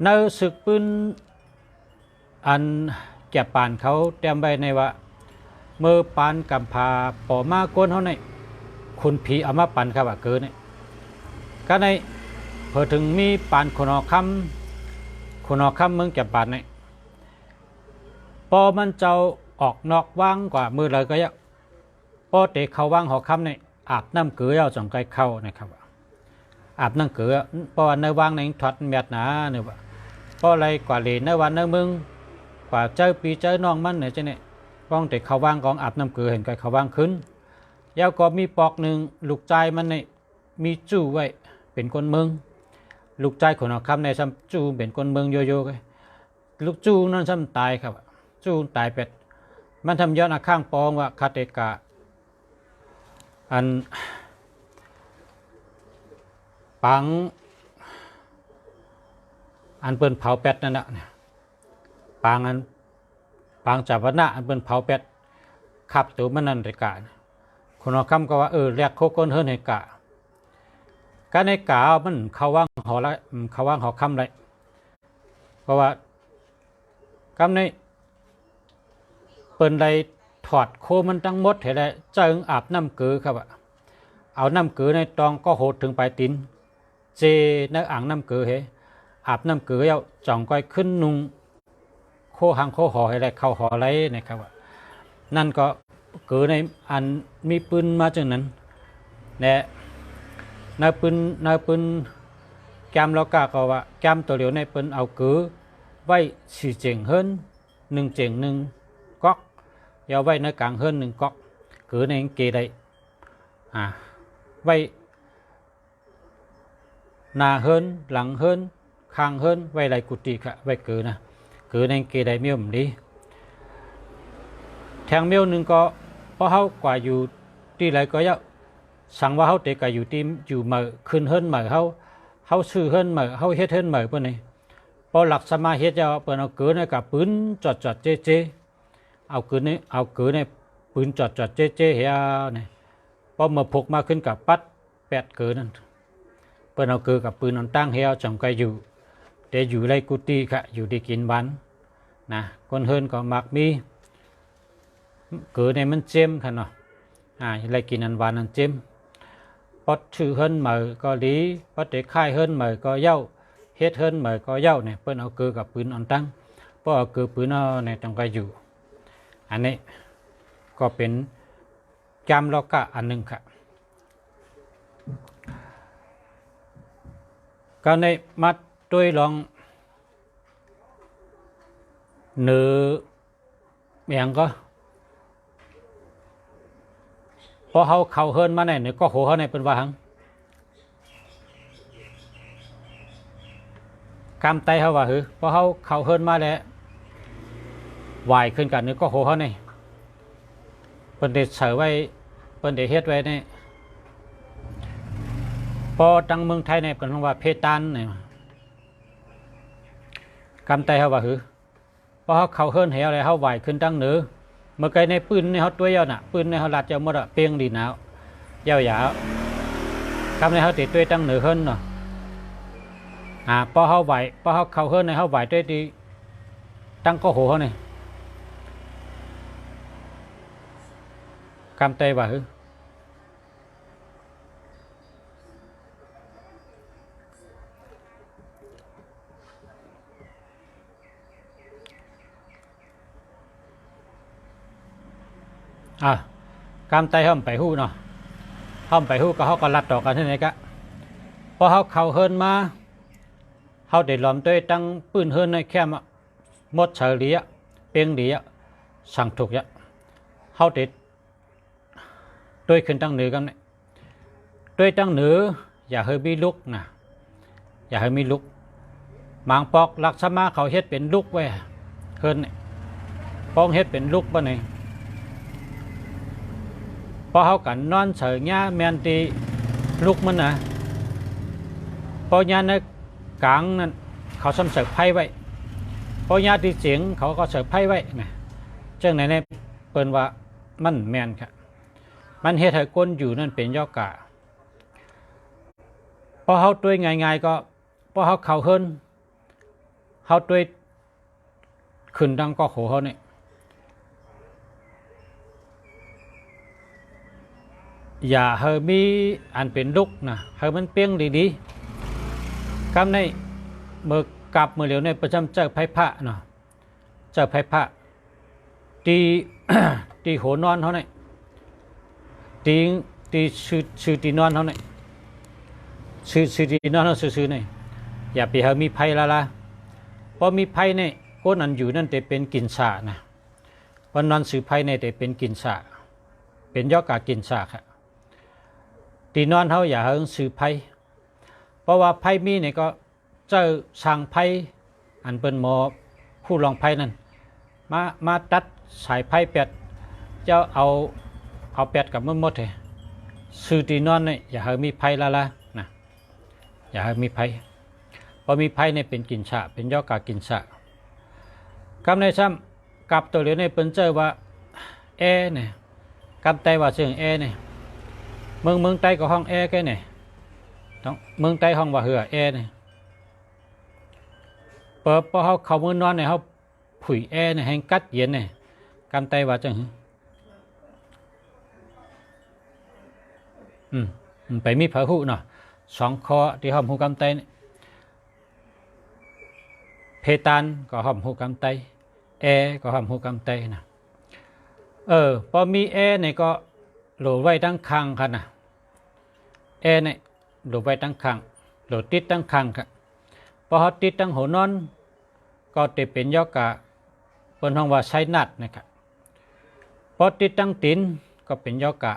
ในศึกปืนอันแก่ปานเขาเตรียมไว้ในว่าเมื่อปานกำพาปอมาก้นเขาในคุณผีเอามาปันครับเกลือในก็ในพอถึงมีปานคนอคำเมืองแก่ปานในพอมันเจ้าออกนอกว่างกว่ามือเลยก็ยะพอเตะเขาว่างหอคำในอาบน้ำเกลือเอาจังไกเข้านะครับอาบน้ำเกลือเพราะในว่างในถอดเมียดหนาเนี่ยว่าเพราะอะไรกว่าเหรียญในวันในมึงกว่าเจ้าปีเจ้าน้องมันเนี่ยจะเนี่ยป้องเตะเขาว่างกองอาบน้ำเกลือเห็นไกเขาว่างขึ้นยาวก็มีปอกหนึ่งลูกใจมันเนี่ยมีจู้ไว้เป็นคนเมืองลูกใจคนเอาคำในซ้ำจู้เป็นคนเมืองโยโย่กันลูกจู้นั่นซ้ำตายครับจู้ตายเป็ดมันทำย้อนข้างปองว่าคาเตกะอัน ปังอันเปิ้นเผาเป็ดนั่นน่ะปางอันปางจับวนะอันเปิ้นเผาเป็ดขับตัวมันนั่นได้กะคนเอาคำก็ว่าเรียกโคก้นเฮิรนให้กะการในกะมันเข้าว่างหอละเข้าว่างหอคำไรเพราะว่ากำในเปิ้นได้ถอดโคมันทั้งหมดให้ได้จึงอาบน้ำเกลือครับเอาน้ำเกลือในตองก็โหดถึงปลายตีนเจในอ่างน้ำเกลือเฮอาบน้ำเกลือเอาจ่องก้อยขึ้นนุงโคหังโคหอให้ได้เข้าหอไรนะครับนั่นก็เกลือในอันมีปืนมาจากนั้นและในปืนแกมเราก็ว่าแกมตัวเหลียวในปืนเอาเกลือไว้สี่เจ๋งเฮิรน1 เจ๋ง 1 ก๊อกยาวไว้ในกลางเฮิรน1 ก๊อกเกลือในเกได้ไว้หน้าเฮิรนหลังเฮิรนข้างเฮิรนไว้ไรกุฏิค่ะไว้เกลือนะเกลือในเกได้เมี่ยมดีแทงเมี่ยวหนึ่งก็เพราะเขากว่าอยู่ที่ไรก็ยะสั่งว่าเขาเตะก็อยู่ที่อยู่เหมือขึ้นเฮิรนเหมือเขาซื้อเฮิรนเหมือเขาเฮ็ดเฮิรนเหมือเพื่อนนี่พอหลักสมาเฮ็ดจะเปิดเอาเกลือในกับปืนจอดเจ๊เอาเกลือในปืนจอดเจ๊เฮียเนี่ยพอมาพกมาขึ้นกับปัดแปดเกลือนั่นเปิดเอาเกลือกับปืนนอนตั้งเฮียจังไกอยู่แต่อยู่ไรกุฏิค่ะอยู่ที่กินบ้านนะคนเฮิรนก็มักมีเกลือในมันเจ็มค่ะเนาะไรกินอันหวานอันเจ็มปอดชื่อเฮิรนเหมือก็ดีปอดเด็กค่ายเฮิรนเหมือก็เย้าเฮ็ดเฮิรนเหมือก็เย้าเนี่ยเปิ้นเอาเกลือกับปืนอันตั้งเพราะเอาเกลือปืนในจังไกอยู่อันนี้ก็เป็นจำล็อกกะอันหนึ่งค่ะก็ในมัดด้วยลองเนื้อเมียงก็พอเขาเฮิรนมาเนี่ยก็โหเขาในเป็นว่าหังกำไตเขาว่าพอเขาเฮิรนมาแล้ววายขึ้นกันนึกก็โหเขาในเปิ้นได้เฉยไว้เปิ้นได้เฮ็ดไว้ในพอตังเมืองไทยในเป็นว่าเพตานเนี่ยกำไตเขาว่าพอเขาเฮิรนเหวอะไรเขาวายขึ้นตั้งเหนือเมื่อไกลในปืนในเขาตัวเยาน่ะปืนในเขาลัดเจ้าหมดเปียงดีหนาวยาวๆคำในเขาติดตัวตั้งเหนือเฮิรนเนาะพอเขาไหวพอเขาเฮิรนในเขาไหวด้วยดีตั้งก็โหเขาเนี่ยกำเตว่ากำไตห้อมไปหู้เนาะห้อมไปหู้ก็เขาก็ลัดต่อกันที่ไหนกะพอเขาเฮิรนมาเขาได้ล้อมด้วยตั้งปืนเฮิรนในแค่หมดเฉลี่ยเปียงดีสั่งถูกเขาติดด้วยขึ้นตั้งเหนือกันเนี่ยด้วยตั้งเหนืออย่าเฮมีลุกนะอย่าเฮมีลุกหมางปอกลักษณะเขาเฮ็ดเป็นลุกไว้เฮิรนเนี่ยป้องเฮ็ดเป็นลุกบ่เนี่ยพอเขากันนอนเฉยเงี้ยแมนตีลุกมันนะพอญาในกลางนั้นเขาซ้ำเสิร์ฟไพ่ไว้พอญาตีเสียงเขาก็เสิร์ฟไพ่ไว้นะเจ้าไหนเนี่ยเปิ้นว่ามันแมนค่ะมันเฮ็ดให้ก้นอยู่นั่นเป็นยอกะพอเขาตัวง่ายๆก็พอเขาเฮิรนเขาตัวขึ้นดังก็โหเขาเนี่ยอย่าเฮมีอันเป็นลุกนะเฮมันเปี้ยงดีๆคำในเมื่อกลับเมื่อเหลียวในประจำเจ้าไพ่พระเนาะเจ้าไพ่พระตีโหนอนเขาเนี่ยตีชื่อตีนอนเขาเนี่ยชื่อตีนอนเขาซื่อๆเนี่ยอย่าไปเฮมีไพ่ละเพราะมีไพ่เนี่ยก้นอันอยู่นั่นแต่เป็นกินสานะวันนอนสื่อไพ่เนี่ยแต่เป็นกินสาเป็นยอกากินสาค่ะตีนอนเขาอย่าเฮิงสื่อไพ่เพราะว่าไพ่มีเนี่ยก็เจ้าช่างไพ่อันเป็นหมอผู้ลองไพ่นั่นมาตัดสายไพ่เป็ดเจ้าเอาเป็ดกับมือหมดเลยสื่อตีนอนเนี่ยอย่าเฮิงมีไพ่ละนะ อย่าให้มีภัยพอมีภัยในเป็นกินฉะเป็นย่อกากินฉะกำในซ้ำกับตัวเหลือในเปิ้นเจอว่าแอเนี่ยกำไตว่าเสียงแอเนี่ยเมืองไตก็ห้องแอแค่เนี่ยต้องเมืองไตห้องว่าเหือแอเนี่ยเปิดพอเขามือนอนเนี่ยเขาผุยแอเนี่ยแห่งกัดเย็นเนี่ยกำไตว่าจังไปมีเผาหูเนาะสองคอที่ห้องหูกำไตเพตานก็ห้องหูกำไตแอก็ห้องหูกำไตนะพอมีแอเนี่ยก็โหลไว้ตั้งคังค่ะนะแอเนี่ยโหลไว้ตั้งคังโหลติดตั้งคังค่ะพอเขาติดตั้งหัวนอนก็จะเป็นยอกะเปิ้นห้องว่าใช้นัดนะครับพอติดตั้งตีนก็เป็นยอกะ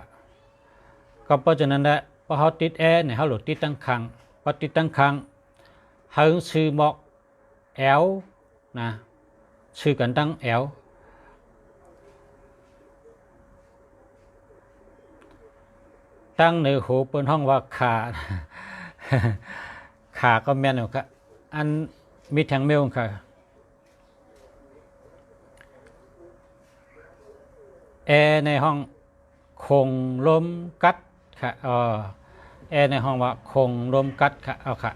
ก็เพราะฉะนั้นแหละพอเขาติดแอร์เนี่ยเขาโหลดติดตั้งคังพอติดตั้งคังเขาซื้อหมอกแอลนะซื้อกันตั้งแอลตั้งในหูเปิ้นห้องว่าขาขาก็แม่นอยู่ครับอันมีแทงเมลค่ะแอร์ในห้องคงลมกัดค่ะแอร์ในห้องว่าคงลมกัดค่ะเอาค่ะ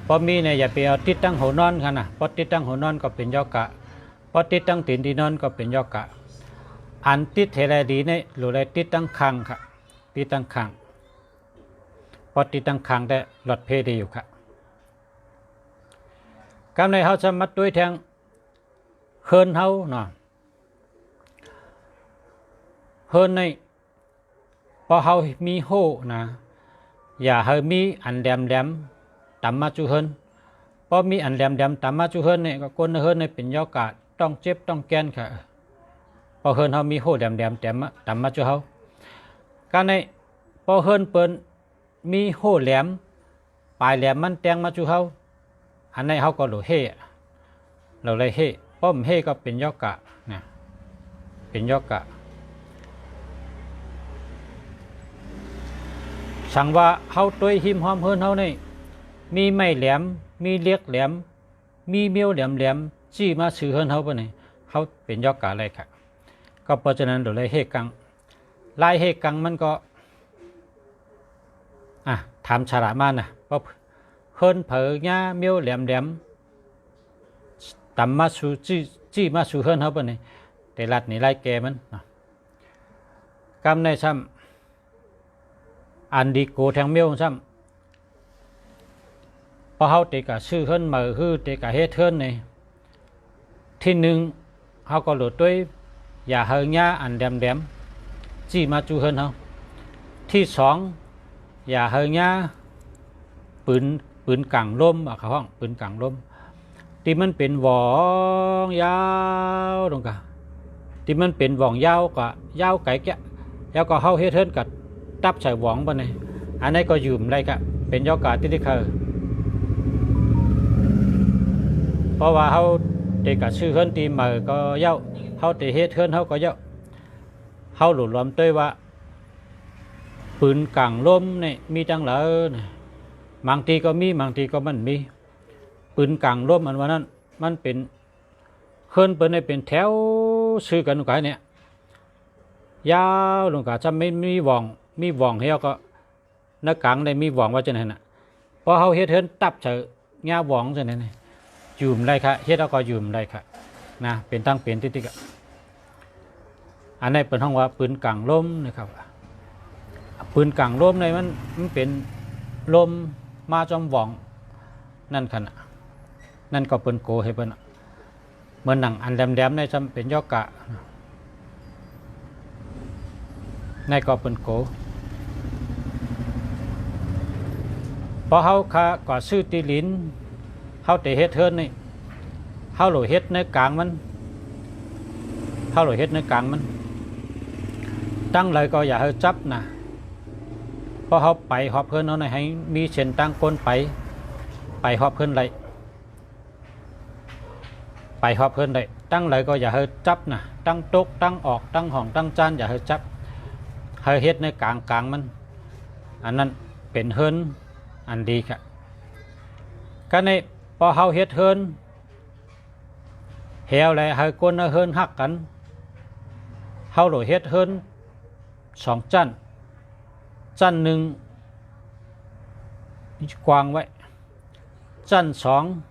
พอมีเนี่ยอย่าไปเอาติดตั้งหัวนอนค่ะนะพอติดตั้งหัวนอนก็เป็นยอกะพอติดตั้งตีนที่นอนก็เป็นยอกะอันติดเทเลดีเนี่ยหรืออะไรติดตั้งคังค่ะติดตั้งคังพอติดตั้งคังได้หลอดเพดีอยู่ค่ะกำในเขาสมัดด้วยแทงเฮินเขาเนาะเฮินในพอเขามีโหนะอย่าให้มีอันแหลมต่ำมาจุเฮินพอมีอันแหลมต่ำมาจุเฮินเนี่ยก็คนเฮินในเป็นยอกาต้องเจ็บต้องแก่นค่ะพอเฮินเขามีโหแหลมต่ำมาจุเขาการในพอเฮินเปิ้นมีโหแหลมปลายแหลมมันแตงมาจุเขาอันในเขาก็หลุเฮเราเลยเฮป้อมเฮก็เป็นยอกะนะเป็นยอกะสั่งว่าเขาตัวหิมหอมเฮินเขาเนี่ยมีไม้แหลมมีเลียกแหลมมีเมียวแหลมจี้มาซื้อเฮินเขาปะเนี่ยเขาเป็นยอกะอะไรค่ะก็เพราะฉะนั้นเราเลยเฮกังลายเฮกังมันก็ถามฉลาดมากนะเพราะเฮินเผยหญ้าเมียวแหลมต่ำมาสู่จี้มาสู่เฮินเขาปะเนี่ยแต่ลัดนี่ไล่แกมันกำในซ้ำอันดีโกแทงเมียวซ้ำพอเขาเตกะซื้อเฮินมาคือเตกะเฮ็ดเฮินเนี่ยที่หนึ่งเขาก็หลุดด้วยอย่าเฮงหญ้าอันแหลมจี้มาจูเฮินเขาที่สองอย่าเฮงหญ้าปืนกังลมเขาห้องปืนกังลมที่มันเป็นวองยาวตรงกะที่มันเป็นวองยาวก็ยาวไก่แกะแล้วก็เขาเฮ็ดเฮินกับตับใส่หวองปะเนี่ยอันนี้ก็ยืมได้กะเป็นยอกาที่เคยเพราะว่าเขาเด็กกับชื่อเฮินตีเหมือก็เย้าเขาเตะเฮ็ดเฮินเขาก็เย้าเขาหลุดล้อมเต้ว่าปืนกังลมเนี่ยมีจังเหลอบางทีก็มีบางทีก็มันมีปืนกังลมอันวันนั้นมันเป็นเฮินเปิ้นในเป็นแถวซื้อกันกายเนี่ยยาวลงกะจะไม่มีหว่องเฮียก็นักกังได้มีหว่องว่าจะไหนน่ะพอเขาเฮ็ดเฮินตับเฉยงาหว่องจะไหนนี่ยืมได้ค่ะเฮ็ดแล้วก็ยืมได้ค่ะนะเป็นตั้งเป็นติกะอันนี้เป็นห้องว่าปืนกังลมนะครับปืนกังลมในมันเป็นลมมาจอมหว่องนั่นขนาดนั่นก็เป็นโกให้เป็นเหมือนหนังอันแหลมๆในจำเป็นยอกะในก็เป็นโกพอเขาก็ซื้อตีลิ้นเขาเตะเฮ็ดเทินนี่เขาหลุดเฮ็ดในกลางมันเขาหลุดเฮ็ดในกลางมันตั้งเลยก็อย่าให้จับนะพอเขาไปหอบเพิ่นเอาหน่อยให้มีเส้นตั้งก้นไปหอบเพิ่นเลยไปหอบเพิ่นเลยตั้งเลยก็อย่าให้จับนะตั้งตกตั้งออกตั้งห้องตั้งจานอย่าให้จับให้เฮ็ดในกลางมันอันนั้นเป็นเฮินอันดีค่ะ ก็ในพอเฮาเฮ็ดเฮินแหวแล้วเฮาคนเฮินฮักกันเฮาโหลเฮ็ดเฮิน2จั่นจั่นหนึ่งกวางไว้จั่น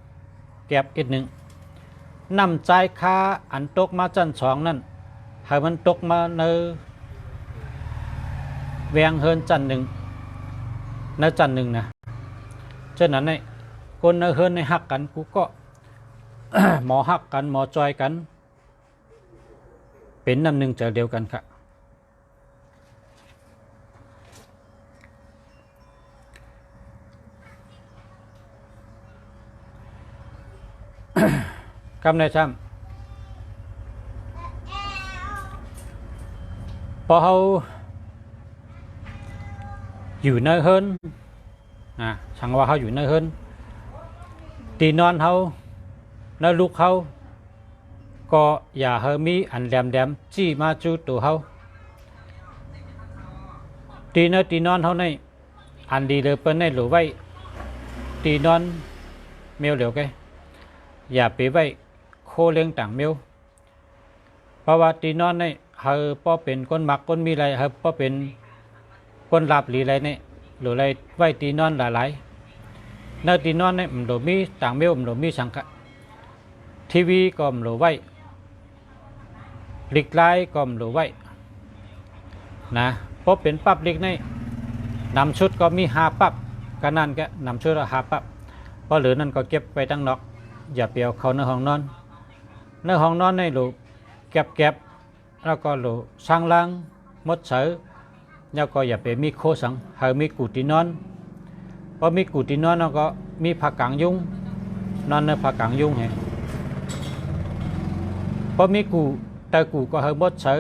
2แก็บอีกหนึ่งนำใจค่าอันตกมาจั่น2นั่นให้มันตกมาในแวงเฮินจั่นหนึ่งในจั่นหนึ่งนะฉะนั้นในคนในเฮินในฮักกันกูก็ หมอฮักกันหมอจอยกันเป็นน้ำหนึ่งใจเดียวกันค่ะ กำในซ้ำพอเขาอยู่ในเฮินช่างว่าเขาอยู่ในเฮินตีนอนเขาในลูกเขาก็อย่าเฮมีอันแหลมๆจี้มาจูตัวเขาตีนอนเขาในอันดีเลยเปิ้นในหรือไว้ตีนอนเมียวเหลียวแกอย่าไปไว้โคเลี้ยงต่างเมียวเพราะว่าตีนอนในเฮาป้อเป็นคนมักคนมีอะไรเฮาป้อเป็นคนหลับหรืออะไรเนี่ยหรืออะไรไว้ตีนอนหลายๆในตีนอนเนี่ยมันโดมีต่างเมียวมันโดมีสังกะทีวีก็มันโดไว้หลีกไล่ก็มันโดไว้นะป้อเป็นปั๊บหลีกในนำชุดก็มี5ปั๊บก็นั่นแกนำชุดละ5ปั๊บพอเหลือนั่นก็เก็บไปตั้งนอกอย่าเปียวเขาในห้องนอนในห้องนอนในหลูเก็บแล้วก็หลูสร้างล่างมดเสือแล้วก็อย่าไปมีโคสังหามีกูตีนอนพอมีกูตีนอนแล้วก็มีผักกางยุงนอนในผักกางยุงเห็นพอมีกูแต่กูก็หามดเสือ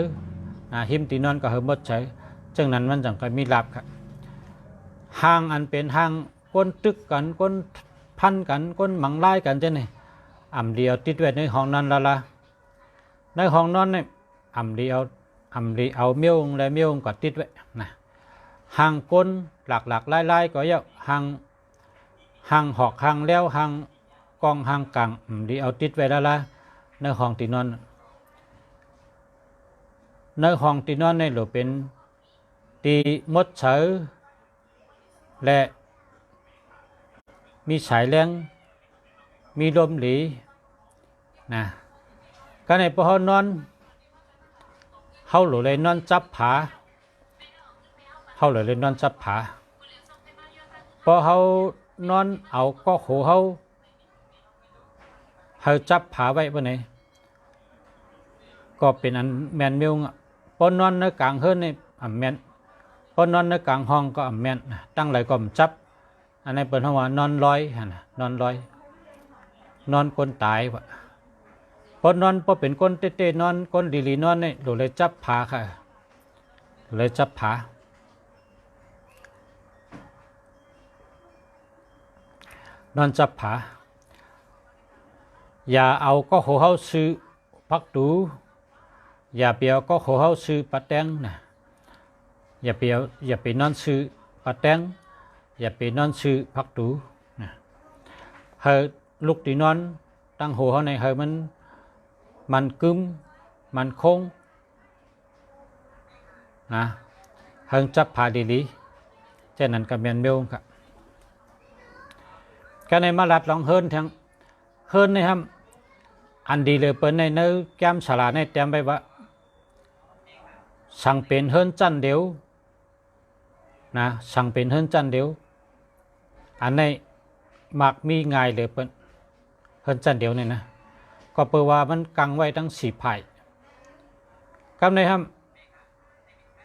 หิมตีนอนก็หามดเสือจังนั้นมันจังก็มีหลับครับห้างอันเป็นห้างก้นตึกกันก้นพันกันก้นหมังไล่กันจะนี่อ่ำเดียวติดไว้ในห้องนั้นละในห้องนอนเนี่ยอ่ำเดียวเอาเมียวและเมียวก็ติดไว้นะห่างก้นหลักไล่ก็เยอะห่างหอกห่างแล้วห่างกองห่างกลางดีเอาติดไว้ละในห้องตีนอนในห้องตีนอนในหรือเป็นตีมดเสือและมีสายแรงมีลมหลีนะก็ในพอเขานอนเขาหลุดเลยนอนจับผาเขาหลุดเลยนอนจับผาพอเขานอนเอาก็โหเขาจับผาไว้บนไหนก็เป็นอันแมนมิวพอนอนในกลางเฮิรนในอันแมนพอนอนในกลางห้องก็อันแมนตั้งไหลก็มจับอันนี้เป็นห้องว่านอนลอยนอนลอยนอนคนตายวะพอนอนพอเป็นคนเต้นอนคนดีนอนเนี่ยดูเลยจับผาค่ะเลยจับผานอนจับผาอย่าเอาก็โหเขาซื้อพักดูอย่าเปียวก็โหเขาซื้อปะแตงนะอย่าไปนอนซื้อปะแตงอย่าไปนอนซื้อพักดูนะเฮลุกตีนอนตั้งหัวเขาในเฮมันกึมมันคงนะเฮจับผาดีๆเช่นนั้นกับแมนเบลครับก็ในมาลัดลองเฮิรนทั้งเฮิรนในครับอันดีเลยเปิ้นในเนื้อแก้มฉลาดในเต็มไปว่าสั่งเป็นเฮิรนจันเดียวนะสั่งเป็นเฮิรนจันเดียวอันในมักมีง่ายเลยเปิ้นเฮิรนจันเดียวเนี่ยนะก็เปิดว่ามันกังไว้ทั้ง4 ไผ่กำในครับ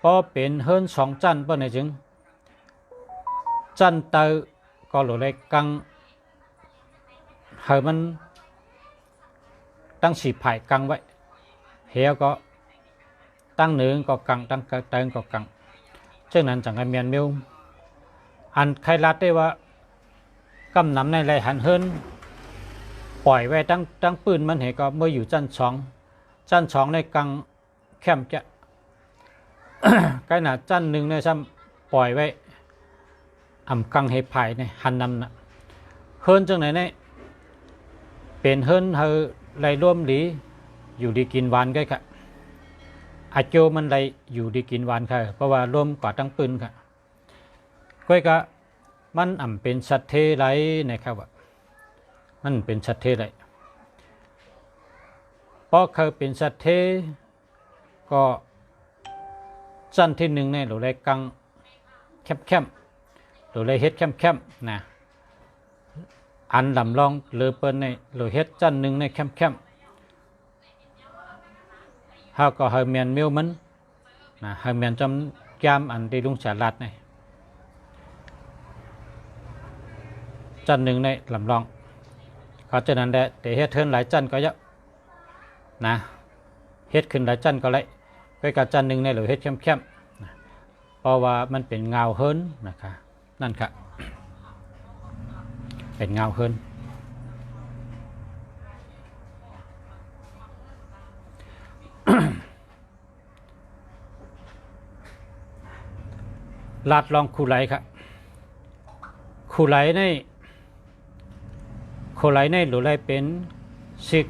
พอเป็นเฮิรน2 จันเปิ้นในจึงจันเตอก็หลุดเลยกังให้มันตั้ง4 ไผ่กังไว้เหี่ยวก็ตั้งหนึ่งก็กังตั้งเติงก็กังเช่นนั้นจังไงเมียนมิวอันใครรัดได้ว่ากำนำในไรหันเฮิรนปล่อยไว้ตั้งปืนมันเห็นก็เมื่ออยู่จัน2ในกังแคมจะ ใกล้หนาจัน1ในซ้ำปล่อยไว้กังให้ไผ่ในหันนำนะ เฮิรนจังไหนเนี่ยเป็นเฮิรนเฮาไรร่วมหลีอยู่ดีกินหวานกันค่ะอาโจมันไรอยู่ดีกินหวานค่ะเพราะว่าร่วมกว่าตั้งปืนค่ะก้อยกะมันเป็นสัตว์เทไรนะครับว่ามันเป็นสัตว์เทไรเพราะเขาเป็นสัตว์เทก็สั้นที่หนึ่งเนี่ยเราได้กังแคบๆเราได้เฮ็ดแคบๆนะอันลำลองเลือเปิ้นในเราเฮ็ดสั้นหนึ่งในแคบๆเขาก็เฮาเมียนมิวมันนะเฮาเมียนจำยามอันที่ลุงฉลาดเนี่ยสั้นหนึ่งในลำลองเขาจะนั้นแหละแต่เฮ็ดเทินหลายสั้นก็เยอะนะเฮ็ดขึ้นหลายจันก็เลยไปกับจันหนึ่งในหรือเฮ็ดเข้มๆนะเพราะว่ามันเป็นเงาเฮิรนนะคะนั่นค่ะเป็นเงาเฮิรนลาดลองคูไหลครับคูไหลในหรือไรเป็นซิก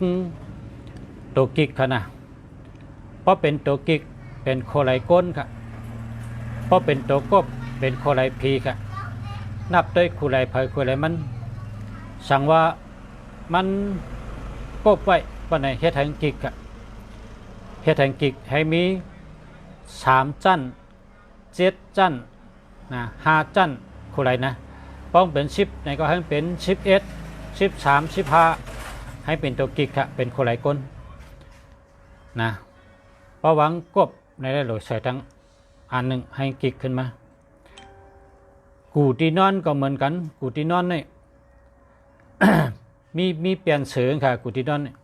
ตัวกิกค่ะนะเพราะเป็นตัวกิกเป็นโคไลก้นค่ะเพราะเป็นตัวกบเป็นโคไลพีค่ะนับด้วยโคไลเพยโคไลมันสั่งว่ามันกบไว้ปนในเฮ็ดแห่งกิกค่ะเฮ็ดแห่งกิกให้มี3จั่น7จั่นนะ5จั่นโคไลนะป้องเป็น10ในก็ให้เป็น11 13 15ให้เป็นตัวกิกค่ะเป็นโคไลก้นนะเพราะหวังกบในได้หลอยใส่ทั้งอันหนึ่งให้กิกขึ้นมากูตีนอนก็เหมือนกันกูตีนอนนี่ มีเปลี่ยนเสือค่ะกูตีนอนนี่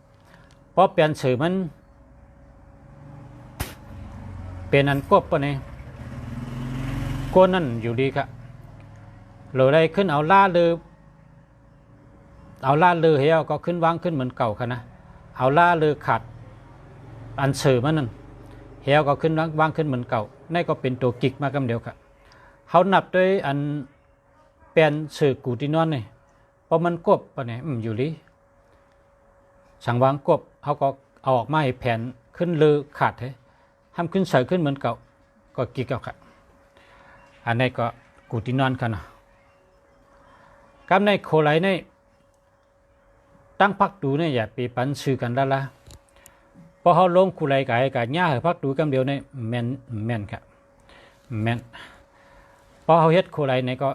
เพราะเปลี่ยนเสือมันเป็นอันกบปะเนี่ยก้นนั่นอยู่ดีค่ะเราได้ขึ้นเอาล่าเรือเฮียก็ขึ้นวางขึ้นเหมือนเก่าค่ะนะเอาล่าเรือขาดอันเสือมันนั่นเฮียก็ขึ้นวางขึ้นเหมือนเก่านี่ก็เป็นตัวกิกมากำเดียวค่ะเขานับด้วยอันเป็นเสือกูที่นอนนี่เพราะมันกบปะเนี่ยอยู่ดีสั่งวางกบเขาก็เอาออกมาให้แผ่นขึ้นเรือขาดให้ทำขึ้นเสือขึ้นเหมือนเก่าก็กิกเอาค่ะอันนี้ก็กูที่นอนกันนะกำในโคไลในตั้งพักดูเนี่ยอย่าไปปันซื้อกันแล้วละพอเขาลงคูไลไก่กับหญ้าให้พักดูกำเดียวเนี่ยแม่นครับแม่นพอเขาเฮ็ดคูไลเนี่ยก็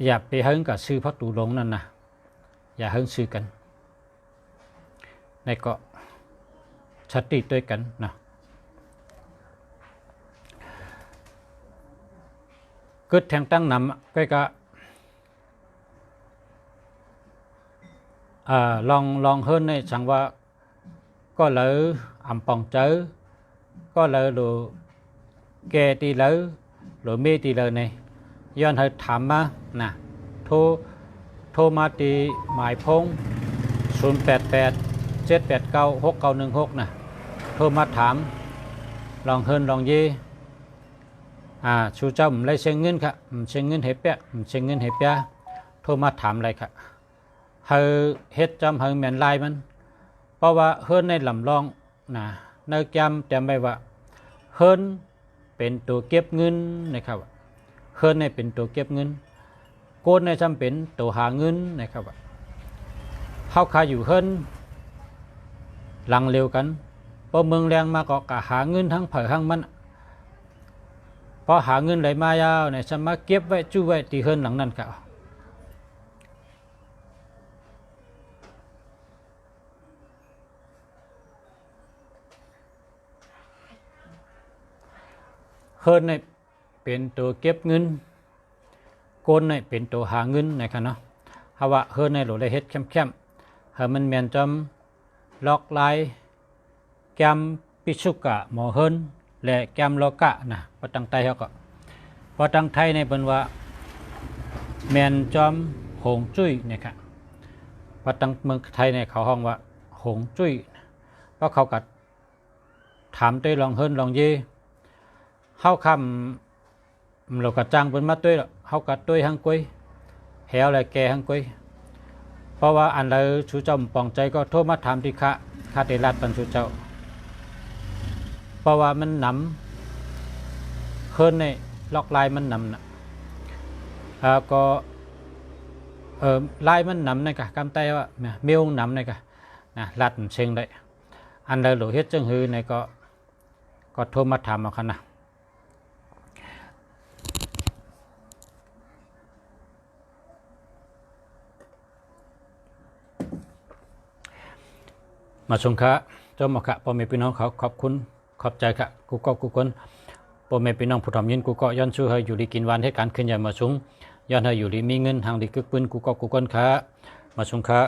อย่าไปเฮิงกับซื้อพักดูลงนั่นนะอย่าเฮิงซื้อกันในก็ชัดติด้วยกันนะเกิดแทงตั้งนำก็ลองเฮิรนในสังว่าก็เลยปองเจอก็เลยดูแกตีเลยหรือเมตีเลยในย้อนให้ถามมานะโทรมาตีหมายพง088 789 6916นะโทรมาถามลองเฮิรนลองเยชูเจ้าไม่เชิงเงินค่ะเชิงเงินเห็บเปียเชิงเงินเห็บเปียโทรมาถามอะไรค่ะเฮ็ดจำเฮแมนลายมันเพราะว่าเฮิรนในลำลองนะในจำไว้ว่าเฮิรนเป็นตัวเก็บเงินนะครับเฮิรนในเป็นตัวเก็บเงินโกนในจำเป็นตัวหาเงินนะครับเขาขายอยู่เฮิรนหลังเร็วกันพอเมืองแรงมาก็กะหาเงินทั้งเผยทั้งมันพอหาเงินไหลมายาวในสมาเก็บไว้จู้ไว้ที่เฮิรนหลังนั้นครับเฮิรนในเป็นตัวเก็บเงินโกนในเป็นตัวหาเงินนะครับเนาะฮาวะเฮิรนในหลได้เฮ็ดเข้มๆเฮามันแม่นจำล็อกลายแกมปิสุกะหมอเฮิรนและแกมโลกะนะพอตั้งไทยเขาก็พอตั้งไทยในเปิ้นว่าแม่นจอมหงจุ้ยนะครับพอตั้งเมืองไทยในเขาห้องว่าหงจุ้ยเพราะเขาก็ถามตัวลองเฮิรนลองเยเข้าคำเราก็จ้างเป็นมาตัวเขากัดตัวหังกุย แหวและแกหังก้อยเพราะว่าอันใดชูเจ้าปองใจก็โทรมาถามที่ข้าได้รัดปันชูเจ้าเพราะว่ามันนำเคินในล็อกลายมันนำนะก็ลายมันนำในกะกำไตว่าเมียวนำในกะนะรัดเชิงได้อันใดหลวเฮ็ดจังหือในก็โทรมาถามเอาคันนะมาชงคะเจ้าหมอกะพ่อแม่พี่น้องเขาขอบคุณขอบใจค่ะกูก็กูคนพ่อแม่พี่น้องผู้ทำยินกูก็ย้อนช่วยให้อยู่ดีกินวันให้การขึ้นใหญ่มาชงย้อนให้อยู่ดีมีเงินทางดีกึกปืนกูก็กูคนค่ะมาชงคะ